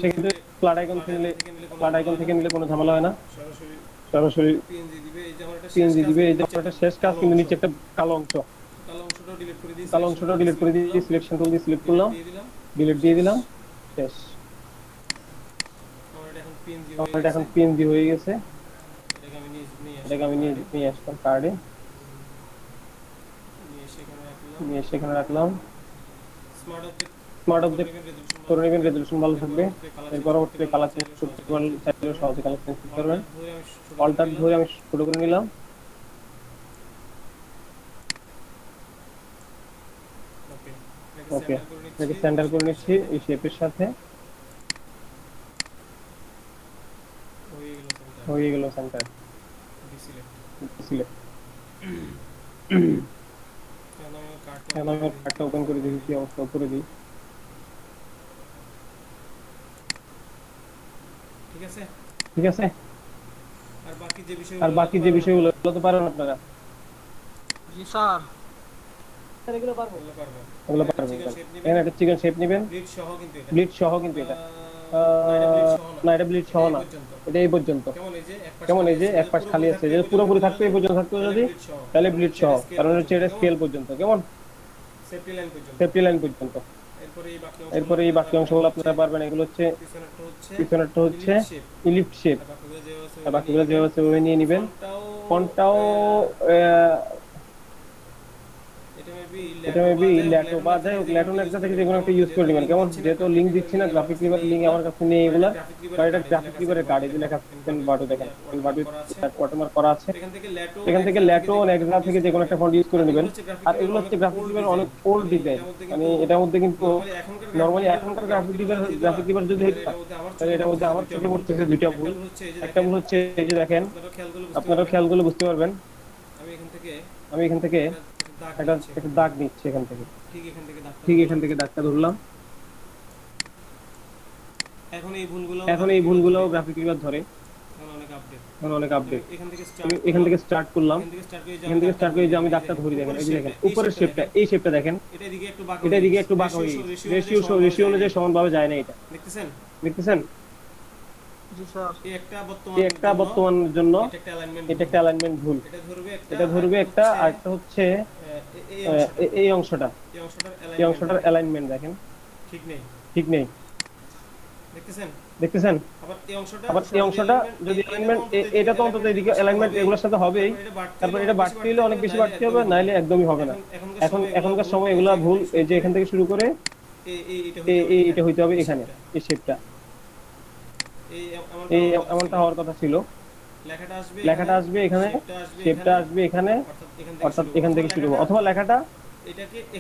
সেক্ষেত্রে ফ্ল্যাট আইকন থেকে নিলে কোনো ঝামেলা হয় না, সরাসরি পিএনজি দিবে। এই যে একটা শেষ কাজ, কিন্তু নিচে একটা কালো অংশটাও ডিলিট করে দিয়ে সিলেকশন টুল দিয়ে সিলেক্ট করলাম, ডিলিট দিয়ে দিলাম, শেষ। আমার এখন পিএনজি হয়ে গেছে। এটাকে আমি নিয়ে আসলাম কার্ডে, নিয়ে সেখানে রাখলাম। স্মার্ট অবজেক্ট করে নেবেন, রেজলিউশন ভালো থাকবে। এর পরবর্তীতে কালার চেঞ্জ করতে চাইলে সহজে কালার চেঞ্জ করতে পারবেন। অল্টার ধরে আমি ছোট করে নিলাম। ওকে, এটাকে সেন্টার করে নিচ্ছি এই শেপের সাথে। হয়ে গেল সেন্টার। এখন আমি কার্ডটা ওপেন করে দেখি কি অবস্থা, করে দিই। ঠিক আছে। আর বাকি যে বিষয়গুলো তো পারেন আপনারা। জি স্যার, এগুলো পারবো। ওগুলো পারবেন। এখানে একটা চিকেন শেপ নেবেন, ব্লিড সহ কিন্তু এটা না, এটা ব্লিড সহ না, এটা এই পর্যন্ত। কেমন এই যে এক পাশ খালি আছে, যে পুরোপুরি থাকতো এই পর্যন্ত থাকতো যদি, তাহলে ব্লিড সহ, কারণ হচ্ছে এটা স্কেল পর্যন্ত। কেমন সেফটি লাইন পর্যন্ত। এরপরে এই বাকি অংশগুলো আপনারা পারবেন। এগুলো হচ্ছে পিছনেরটা হচ্ছে ইলিপ্ট শেপ, বাকিগুলো যেভাবে আছে ওইভাবে নিয়ে নেবেন। ফন্টটাও এটা মেবি ল্যাটো বা যাই হোক, ল্যাটো নেক্সা থেকে যেকোনো একটা ইউজ করে নেবেন। কেমন, যেহেতু লিঙ্ক দিচ্ছি না, গ্রাফিক রিভার লিঙ্ক আমার কাছে নেই এগুলা, বা এটা গ্রাফিক রিভারের কার্ড, এই যে লেখা বাটু দেখেন, বাটু ওয়াটারমার্ক করা আছে। এখান থেকে ল্যাটো নেক্সা থেকে যেকোনো একটা ফন্ট ইউজ করে নেবেন। আর এগুলো হচ্ছে গ্রাফিক রিভার অনেক ওল্ড ডিজাইন, মানে এটার মধ্যে কিন্তু নরমালি এখনকার গ্রাফিক রিভার যদি তাহলে এটার মধ্যে আমার চোখে পড়তেছে দুইটা ভুল। একটা ভুল হচ্ছে এই যে দেখেন, আপনারা খেয়ালগুলো বুঝতে পারবেন। আমি এখান থেকে একটা দাগ নিচ্ছি, এখান থেকে ঠিক এখান থেকে দাগটা ধরলাম। এখন এই ভুলগুলো গ্রাফিক রিভার ধরে, অনেক আপডেট। এখান থেকে স্টার্ট করলাম, এখান থেকে স্টার্ট করে যে আমি দাগটা ধরি, দেখেন এই যে দেখেন উপরের শেপটা, এই শেপটা দেখেন, এটা দিকে একটু বাঁকা হয়ে গেছে, রেশিও অনুযায়ী সমানভাবে যায় না। এটা দেখতেছেন, জি স্যার। এই একটা বর্তমানের জন্য এটা একটা অ্যালাইনমেন্ট ভুল। এটা ধরবে একটা, আর একটা হচ্ছে এই অংশটার অ্যালাইনমেন্ট দেখেন ঠিক নেই। দেখতেছেন, আবার এই অংশটা যদি অ্যালাইনমেন্ট, এটা তো অন্তত এদিকে অ্যালাইনমেন্ট এগুলোর সাথে হবেই। তারপর এটা বাড়তে হলে অনেক বেশি বাড়তে হবে, নাইলে একদমই হবে না। এখনকার সময় এগুলা ভুল। এই যে এখান থেকে শুরু করে এটা হইতে হবে এখানে, এই শেপটা, এই এমনটা হওয়ার কথা ছিল। লেখাটা আসবে এখানে, শেপটা আসবে এখানে, অর্থাৎ এখান থেকে শুরু হবে। অথবা লেখাটা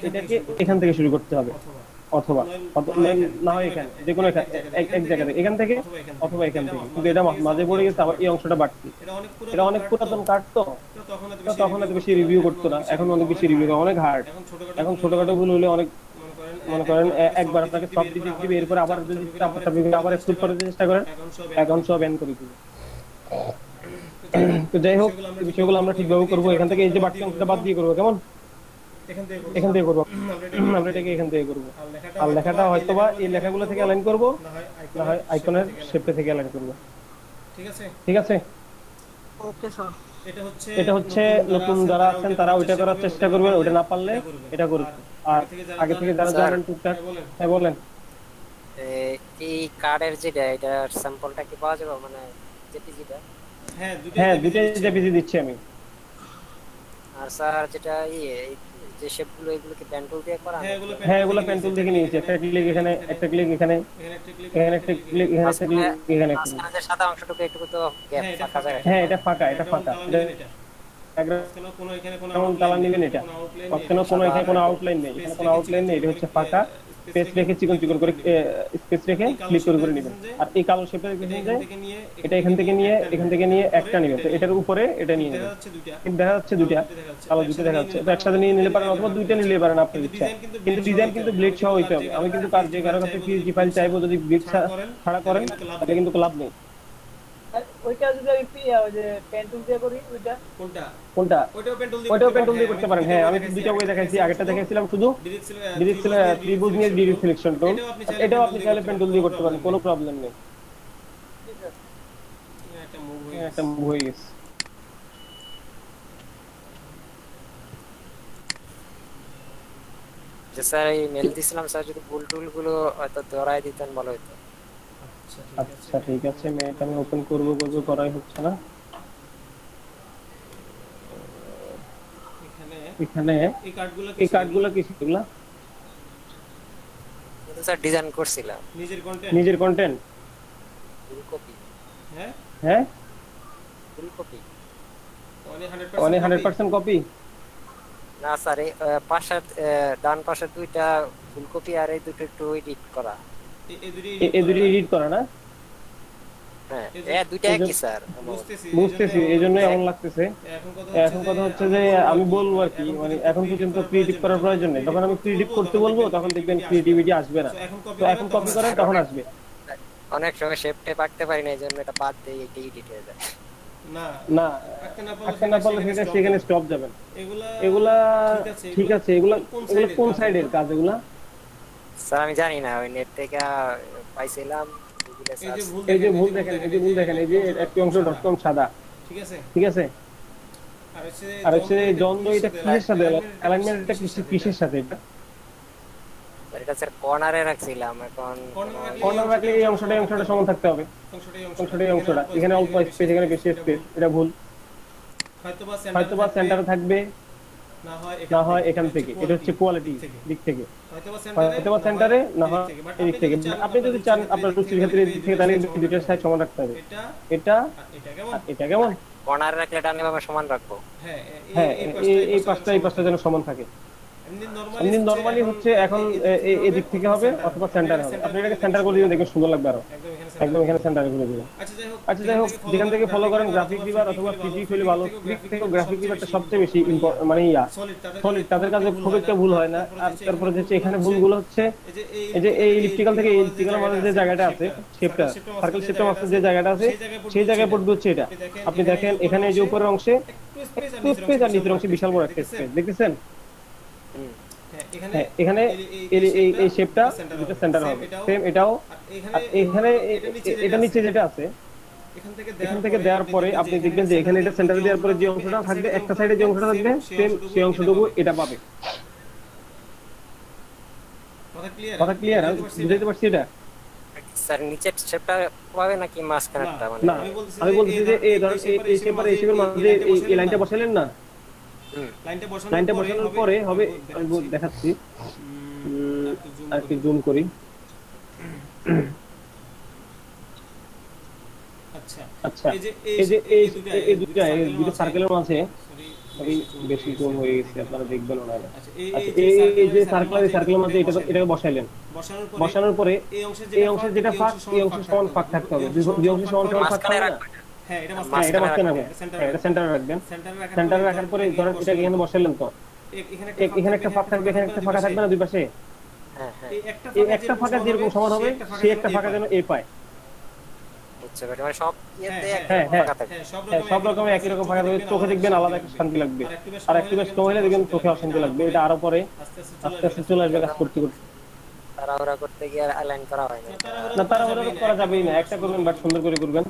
এটাকে এখান থেকে শুরু করতে হবে, অথবা না হয় এখানে, যে কোনো এক জায়গা থেকে, এখান থেকে অথবা এখান থেকে। কিন্তু এটা মাঝে পড়ে গেছে, আবার এই অংশটা বাড়তি। এটা অনেক পুরাতন কার্ড তো তখন এত বেশি রিভিউ করতো না, এখন অনেক বেশি রিভিউ করে, অনেক হার্ড। এখন ছোটখাটো ভুল হলে অনেক মনে করেন একবার আপনাকে সব ডিজিট দিবে, এরপর আবার যদি আবার এক্সক্লুড করার চেষ্টা করেন অ্যাকাউন্ট সব ব্যান করে দিবে। তো যাই হোক, এই বিষয়গুলো আমরা ঠিকভাবে করবো। এখান থেকে এই যে বাড়তি অংশটা বাদ দিয়ে করবো, কেমন এখান থেকে করবো, আমরা এটাকে এখান থেকে করবো। আর লেখাটা হয়তোবা এই লেখাগুলো থেকে অ্যালাইন করবো, না হয় আইকনের শেপটা থেকে অ্যালাইন করবো। ঠিক আছে, ওকে স্যার। এটা হচ্ছে নতুন যারা আছেন তারা ওইটা করার চেষ্টা করবেন, ওইটা না পারলে এটা করবেন। আর আগে থেকে যারা জানেন টুকটাক, হ্যাঁ বলেন। এই কার্ডের যেটা এটার স্যাম্পলটা কি পাওয়া যাবে, মানে জেপিজিটা? হ্যাঁ, দুইটাই জেপিজি দিচ্ছি আমি। আর স্যার যেটা যে শেপগুলো এগুলো কি পেন টুল দিয়ে করা? হ্যাঁ, এগুলো পেন টুল থেকে নিয়েছি। একটা ক্লিক এখানে, একটা ক্লিক এখানে, এখানে একটা ক্লিক, এখানে একটা ক্লিক, এখানে একটা ক্লিক। মাঝখানে সাদা অংশটুকু একটু তো গ্যাপ ফাঁকা জায়গা। হ্যাঁ, এটা ফাঁকা, এটা ফাঁকা। ব্যাকগ্রাউন্ড কালার নেবেন এটা। মাঝখানে কোনো এখানে কোনো আউটলাইন নেই, এখানে কোনো আউটলাইন নেই, এটা হচ্ছে ফাঁকা। স্পেস রেখে চিকন চিকন করে স্পেস রেখে ক্লিক করে নেবেন। আর এই কালো শেপটা দেখেন যে এটা এখান থেকে নিয়ে একটা নেবেন। তো এটার উপরে এটা নিয়ে নেবেন। দেখা যাচ্ছে দুইটা কালো, দুটো দেখা যাচ্ছে। তো একসাথে নিয়ে নিতে পারেন অথবা দুইটা নিলে পারেন আপনার ইচ্ছা। কিন্তু ডিজাইন কিন্তু ব্লেড সহ হইতে হবে। আমি কিন্তু কার যে কারো কাছে পিএসডি ফাইল চাইবো, যদি ব্লেড ছাড়া করেন তাহলে কিন্তু লাভ নেই। আর ওইটা যদি আমি ওই যে পেন টুল দিয়ে করি, ওইটা কোনটা? ওইটাও পেন টুল দিয়ে করতে পারেন। হ্যাঁ, আমি দুইটা ওয়ে দেখাইছি। আগেরটা দেখাইছিলাম শুধু ডিরেক্ট ত্রিভুজ নিয়ে ডিরেক্ট সিলেকশন টুল। এটাও আপনি চাইলে পেন টুল দিয়ে করতে পারেন, কোনো প্রবলেম নেই। একটা মুভ হয়ে গেছে। যে স্যার এই মেল দিছিলাম স্যার, যদি ভুল টুল গুলো হয়তো ধরাই দিতেন ভালো হতো। আচ্ছা ঠিক আছে, মেলটা আমি ওপেন করবো করাই হচ্ছে না। এখানে এই কার্ডগুলো কি সেগুলা? স্যার ডিজাইন করছিলাম নিজের কন্টেন্ট। ফুল কপি। হ্যাঁ, ফুল কপি মানে 100% কপি না স্যার, এই পাশে ডান পাশে দুইটা ফুল কপি আর এই দুটো একটু এডিট করা। এই দুটো এডিট করা না? হ্যাঁ, এই দুইটা কি স্যার? বুঝতেছি, এইজন্য এমন লাগতেছে। এখন কথা হচ্ছে যে আমি বলবো আর কি, মানে এখন পর্যন্ত ক্রিয়েটিভ করার প্রয়োজন নেই। যখন আমি ক্রিয়েটিভ করতে বলবো তখন দেখবেন ক্রিয়েটিভিটি আসবে না। তো এখন কপি করেন, তখন আসবে। অনেক সময় শেপ টেপ আঁকতে পারি না, এইজন্য এটা বাদ দেই, এটা এডিট হয়ে যায়। না, আঁকতে না পারলে সেখানে স্টপ যাবেন। এগুলা ঠিক আছে, এগুলা কোন সাইডের কাজ এগুলা? স্যার আমি জানি না, ওই নেট থেকে পাইছিলাম। এই যে ভুল দেখেন, এই যে একটি অংশ .com সাদা, ঠিক আছে? আর হচ্ছে দ্বন্দ্ব, এটা কিসের সাথে অ্যালাইনমেন্ট? এটা কিসের সাথে? এটা স্যার কর্নারে রাখছিলাম। এখন কর্নার রাখলে এই অংশটা সমান থাকতে হবে। অংশটা এখানে অল্প স্পেস, এখানে বেশি স্পেস, এটা ভুল। হয়তোবা সেন্টারে থাকবে, না হয় এখান থেকে। এটা হচ্ছে কোয়ালিটি দিক থেকে, হয়তোবা সেন্টারে, না হয় এদিক থেকে। আপনি যদি চান আপনার রুচির ক্ষেত্রে দিক থেকে, তাহলে দুইটার সাইড সমান রাখতে হবে। এটা কেমন? কর্নারে রাখলে ডানে বামে সমান রাখবো। হ্যাঁ, এই পাঁচটা যেন সমান থাকে। এমনি নরমালি হচ্ছে এখন এদিক থেকে হবে অথবা সেন্টারে হবে। আপনি এটাকে সেন্টার করে দিবেন, দেখবেন সুন্দর লাগবে আরো। একদম এখানে সেন্টারে করে দিবেন। আচ্ছা যাই হোক, যেখান থেকে ফলো করেন গ্রাফিক রিভার অথবা পিজি হলে ভালো। ক্লিক থেকে গ্রাফিক রিভারটা সবচেয়ে বেশি মানে সলিড, তাদের কাছে খুব একটা ভুল হয় না। আর তারপরে হচ্ছে এখানে ভুলগুলো হচ্ছে এই যে এই ইলেকট্রিক্যাল থেকে ইলেকট্রিক্যাল মাঝে যে জায়গাটা আছে, শেপটা সার্কেল শেপটা মাঝে যে জায়গাটা আছে, সেই জায়গায় পড়বে হচ্ছে এটা। আপনি দেখেন এখানে যে উপরের অংশে একটু স্পেস আর নিচের অংশে বিশাল বড় একটা স্পেস দেখতেছেন। এখানে এই শেপটা যেটা সেন্টার হবে, সেম এটাও। আর এখানে এটা নিচে যেটা আছে, এখান থেকে দেওয়ার পরে আপনি দেখবেন যে এখানে এটা সেন্টারে দেওয়ার পরে যে অংশটা থাকবে, একটা সাইডে যে অংশটা থাকবে, সেম সেই অংশটুকু এটা পাবে। কথা ক্লিয়ার? বুঝতে পারছি এটা? স্যার নিচের শেপটা পাবে নাকি মাঝখানেরটা? মানে না, আমি বলছি যে এই ধরেন এই শেপ আর এই শেপের মধ্যে এই লাইনটা বসালেন না, লাইনটা বসানোর পরে হবে, আমি দেখাচ্ছি। আর কি জুম করি। আচ্ছা, এই যে এই দুটো সার্কেলের মাঝে বেশি জুম হয়ে গেছে, আপনারা দেখবেন ওনারা। আচ্ছা, এই যে সার্কেলের মাঝে এটাকে বসাইলেন, বসানোর পরে এই অংশের যেটা ফাঁক, এই অংশের সমান ফাঁক থাকতে হবে। দুই অংশের সমান ফাঁক থাকবে না? হ্যাঁ, এটা মাঝখানে রাখবেন। এটা সেন্টারে রাখবেন। সেন্টারে রাখার পরে ধরেন এটা এখানে বসাইলেন, তো এখানে একটা ফাঁক থাকবে, এখানে একটা ফাঁকা থাকবে না দুই পাশে? হ্যাঁ হ্যাঁ এই এই একটা ফাঁকা যেরকম সমান হবে সেই একটা ফাঁকা যেন এ পায়। বুঝতে পারি, মানে সব ইয়েতে হ্যাঁ হ্যাঁ ফাঁকা থাকে। হ্যাঁ, সব রকমের একই রকম ফাঁকা থাকবে, চোখে দেখবেন আলাদা একটা শান্তি লাগবে, আর একটু বেশ স্লো হলে দেখবেন চোখে অশান্তি লাগবে। এটা আরো পরে আস্তে আস্তে চলে আসবে কাজ করতে করতে। তাড়াহুড়া করতে গিয়ে অ্যালাইন করা হয় না। না তাড়াহুড়া তো করা যাবেই না, একটা করবেন বাট সুন্দর করে করবেন,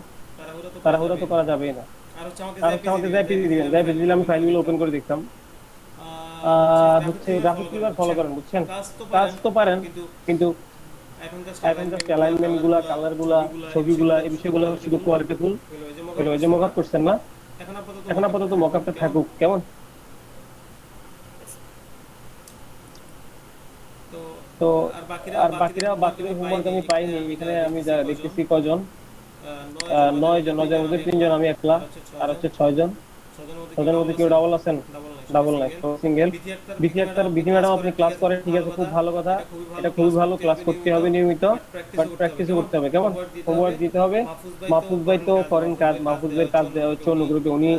তাড়াহুড়া তো করা যাবেই না। আর হচ্ছে আমাকে যাই পেজে দিবেন, যাই পেজে দিলে আমি ফাইলগুলো ওপেন করে দেখতাম। হচ্ছে গ্রাফিক ভিউয়ার ফলো করেন, বুঝছেন? কাজ তো পারেন, কিন্তু এখন জাস্ট অ্যালাইনমেন্ট গুলা, কালার গুলা, ছবিগুলা, এই বিষয়গুলো শুধু কোয়ালিটিফুল হলো। ওই যে মকআপ করছেন না, এখন আপাতত মকআপটা থাকুক, কেমন? তো আর বাকিরা হোমওয়ার্ক আমি পাইনি এখানে, আমি যা দেখতেছি কজন, 9 জন, 9 জনের মধ্যে 3 জন আমি একলা, আর হচ্ছে 6 জন। 6 জনের মধ্যে কেউ ডাবল আছেন? ডাবল নাই, তো সিঙ্গেল। বিথি আক্তার, বিথি ম্যাডাম আপনি ক্লাস করেন, ঠিক আছে, খুব ভালো কথা, এটা খুবই ভালো, ক্লাস করতে হবে নিয়মিত, বাট প্র্যাকটিসও করতে হবে, কেমন? হোমওয়ার্ক দিতে হবে। মাহফুজ ভাই তো করেন কাজ, মাহফুজ ভাইয়ের কাজ দেওয়া হচ্ছে অন্য গ্রুপে, উনি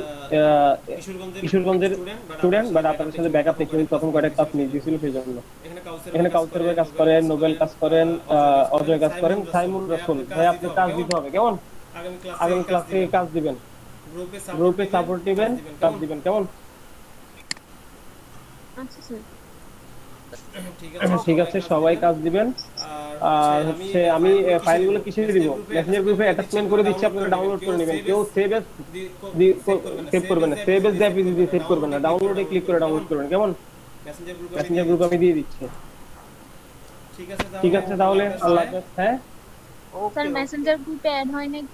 কিশোরগঞ্জের স্টুডেন্ট, বাট আপনাদের সাথে ব্যাকআপ নেই, উনি প্রথম কয়েকটা ক্লাস নিয়ে দিয়েছিল সেই জন্য। এখানে কাউসার ভাই কাজ করেন, নোবেল কাজ করেন, অজয় কাজ করেন, সাইমুল রাসুল ভাই আপনি কাজ দিতে হবে, কেমন? আগামী ক্লাস থেকে কাজ দিবেন, গ্রুপে সাপোর্ট দিবেন, কাজ দিবেন, কেমন? আচ্ছা স্যার। ঠিক আছে, সবাই কাজ দিবেন। আর হচ্ছে আমি ফাইলগুলো কিসে দিব? মেসেঞ্জার গ্রুপে অ্যাটাচমেন্ট করে দিচ্ছি, আপনারা ডাউনলোড করে নেবেন। কেউ সেভ করবেন না, সেভ এস দিয়ে দিয়ে সেভ করবেন না, ডাউনলোডে ক্লিক করে ডাউনলোড করবেন, কেমন? মেসেঞ্জার গ্রুপে আমি দিয়ে দিচ্ছি। ঠিক আছে তাহলে, আল্লাহ হাফেজ। হ্যাঁ স্যার মেসেঞ্জার গ্রুপে অ্যাড হয় নাই।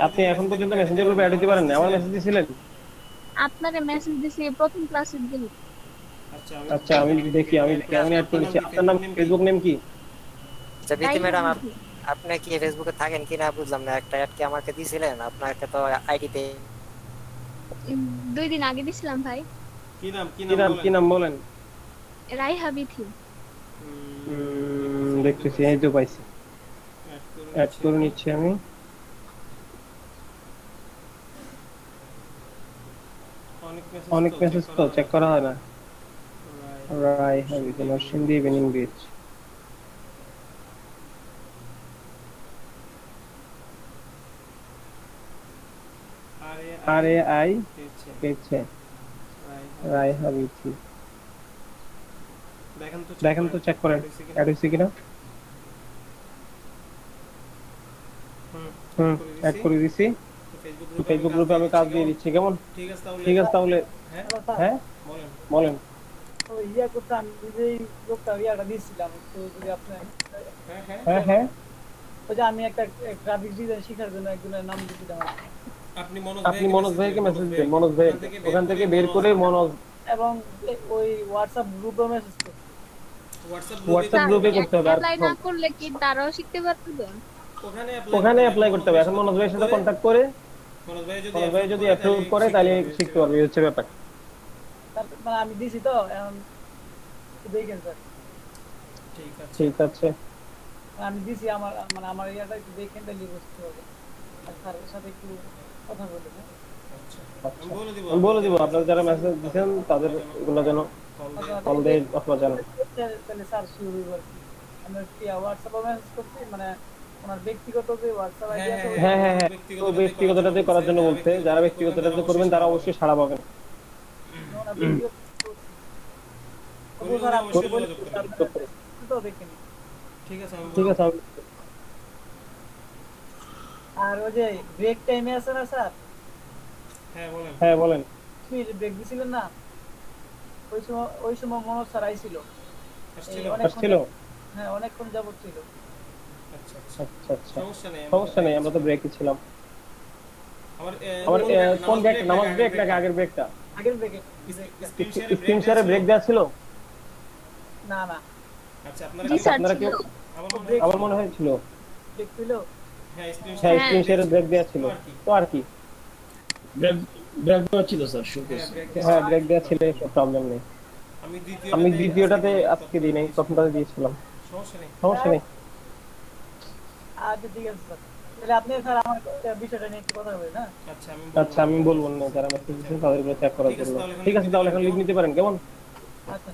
আপনি এখন পর্যন্ত মেসেঞ্জার গ্রুপে অ্যাড হতে পারেন না, আমার মেসেজ দিয়েছিলেন? আপনারে মেসেজ দিছি প্রথম ক্লাসের দিন। আচ্ছা আমি দেখি, আমি কেমন অ্যাড করেছি। আপনার নাম, ফেসবুক নেম কি? আচ্ছা বিথি ম্যাডাম, আপনি কি ফেসবুকে থাকেন কিনা বুঝলাম না, একটা অ্যাড কি আমাকে দিয়েছিলেন? আপনাকে তো আইডিতে 2 দিন আগে দিছিলাম ভাই। কি নাম বলেন? রাইহা বিথি। দেখতেছি, এই তো পাইছি, অ্যাড করে নিচ্ছি আমি। অনেক মেসেজ তো চেক করা হয় না। Raiha Bithi, Narsingdi evening beach. RAI পেয়েছে, রাইহা বিথি। দেখেন তো, চেক করেন অ্যাড হয়েছে কিনা। অ্যাড করে দিছি, ফেসবুক গ্রুপে আমি কাজ দিয়ে দিচ্ছি, কেমন? ঠিক আছে তাহলে। হ্যাঁ বলেন। তো ইয়া করতে আমি যেই লোকটা ইয়াটা দিয়েছিলাম, তো যদি আপনি হ্যাঁ হ্যাঁ, ওই যে আমি একটা গ্রাফিক ডিজাইন শেখার জন্য একজনের নাম দিয়েছিলাম, আপনি মনোজ ভাইকে মেসেজ দেন, মনোজ ভাই ওখান থেকে বের করে মনোজ, এবং ওই হোয়াটসঅ্যাপ গ্রুপে মেসেজ করতে। হোয়াটসঅ্যাপ গ্রুপে করতে হবে। আর অ্যাপ্লাই না করলে কি তারাও শিখতে পারবে? ওখানে অ্যাপ্লাই করতে হবে। এখন মনোজ ভাইয়ের সাথে কন্টাক্ট করে মনোজ ভাই যদি অ্যাপ্রুভ করে তাহলে শিখতে পারবে, এই হচ্ছে ব্যাপার। মানে আমি দিছি তো, এখন দেখেন স্যার। ঠিক আছে, আমি দিছি, আমার মানে আমার ইয়াটা একটু দেখেন, তাহলে বুঝতে হবে। আর স্যারের সাথে একটু কথা বলে দেন। আমি বলে দিব আপনারা যারা মেসেজ দিচ্ছেন তাদের এগুলো যেন কল দেয় অথবা জানান। তাহলে স্যার শুরু হইব আর কি। আমরা কি হোয়াটসঅ্যাপে মেসেজ করতে, মানে ওনার ব্যক্তিগত যে হোয়াটসঅ্যাপ আইডি আছে, হ্যাঁ হ্যাঁ হ্যাঁ, তো ব্যক্তিগতটাতে করার জন্য বলতে, যারা ব্যক্তিগতটাতে করবেন তারা অবশ্যই সাড়া পাবেন। ওনার ব্যক্তিগত স্যার আপনি বলে তো দেখেন। ঠিক আছে। আর ওই যে ব্রেক টাইমে আছে না স্যার? হ্যাঁ বলেন। ব্রেক দিছিলেন না, ওই সময় মনোজ স্যার আইছিল, আসছিল? হ্যাঁ অনেকক্ষণ যাবত ছিল। আচ্ছা, সমস্যা নেই, আমরা তো ব্রেকে ছিলাম। আমার কোন ব্রেকটা, নামাজ ব্রেক নাকি আগের ব্রেকটা? আগের ব্রেকে স্ক্রিন শেয়ারে ব্রেক দেওয়া ছিল? না না, জি স্যার আপনারা ছিল। কেউ, আমার মনে হয়েছিল ব্রেক ছিল। হ্যাঁ, স্ক্রিন শেয়ারে ব্রেক দেওয়া ছিল, তো আর কি ব্রেক দেওয়া ছিল স্যার, শো করছে। হ্যাঁ ব্রেক দেওয়া ছিল, প্রবলেম নেই। আমি দ্বিতীয়টাতে আজকে দিই নাই, প্রথমটাতে দিয়েছিলাম, সমস্যা নেই। আচ্ছা ঠিক আছে স্যার, তাহলে আপনি স্যার আমার বিষয়টা নিয়ে একটু কথা বলেন। না আচ্ছা আমি বলবো না, যারা মেসেজ দিচ্ছেন তাদের উপরে চেক করার জন্য। ঠিক আছে তাহলে এখন লিভ নিতে পারেন, কেমন? আচ্ছা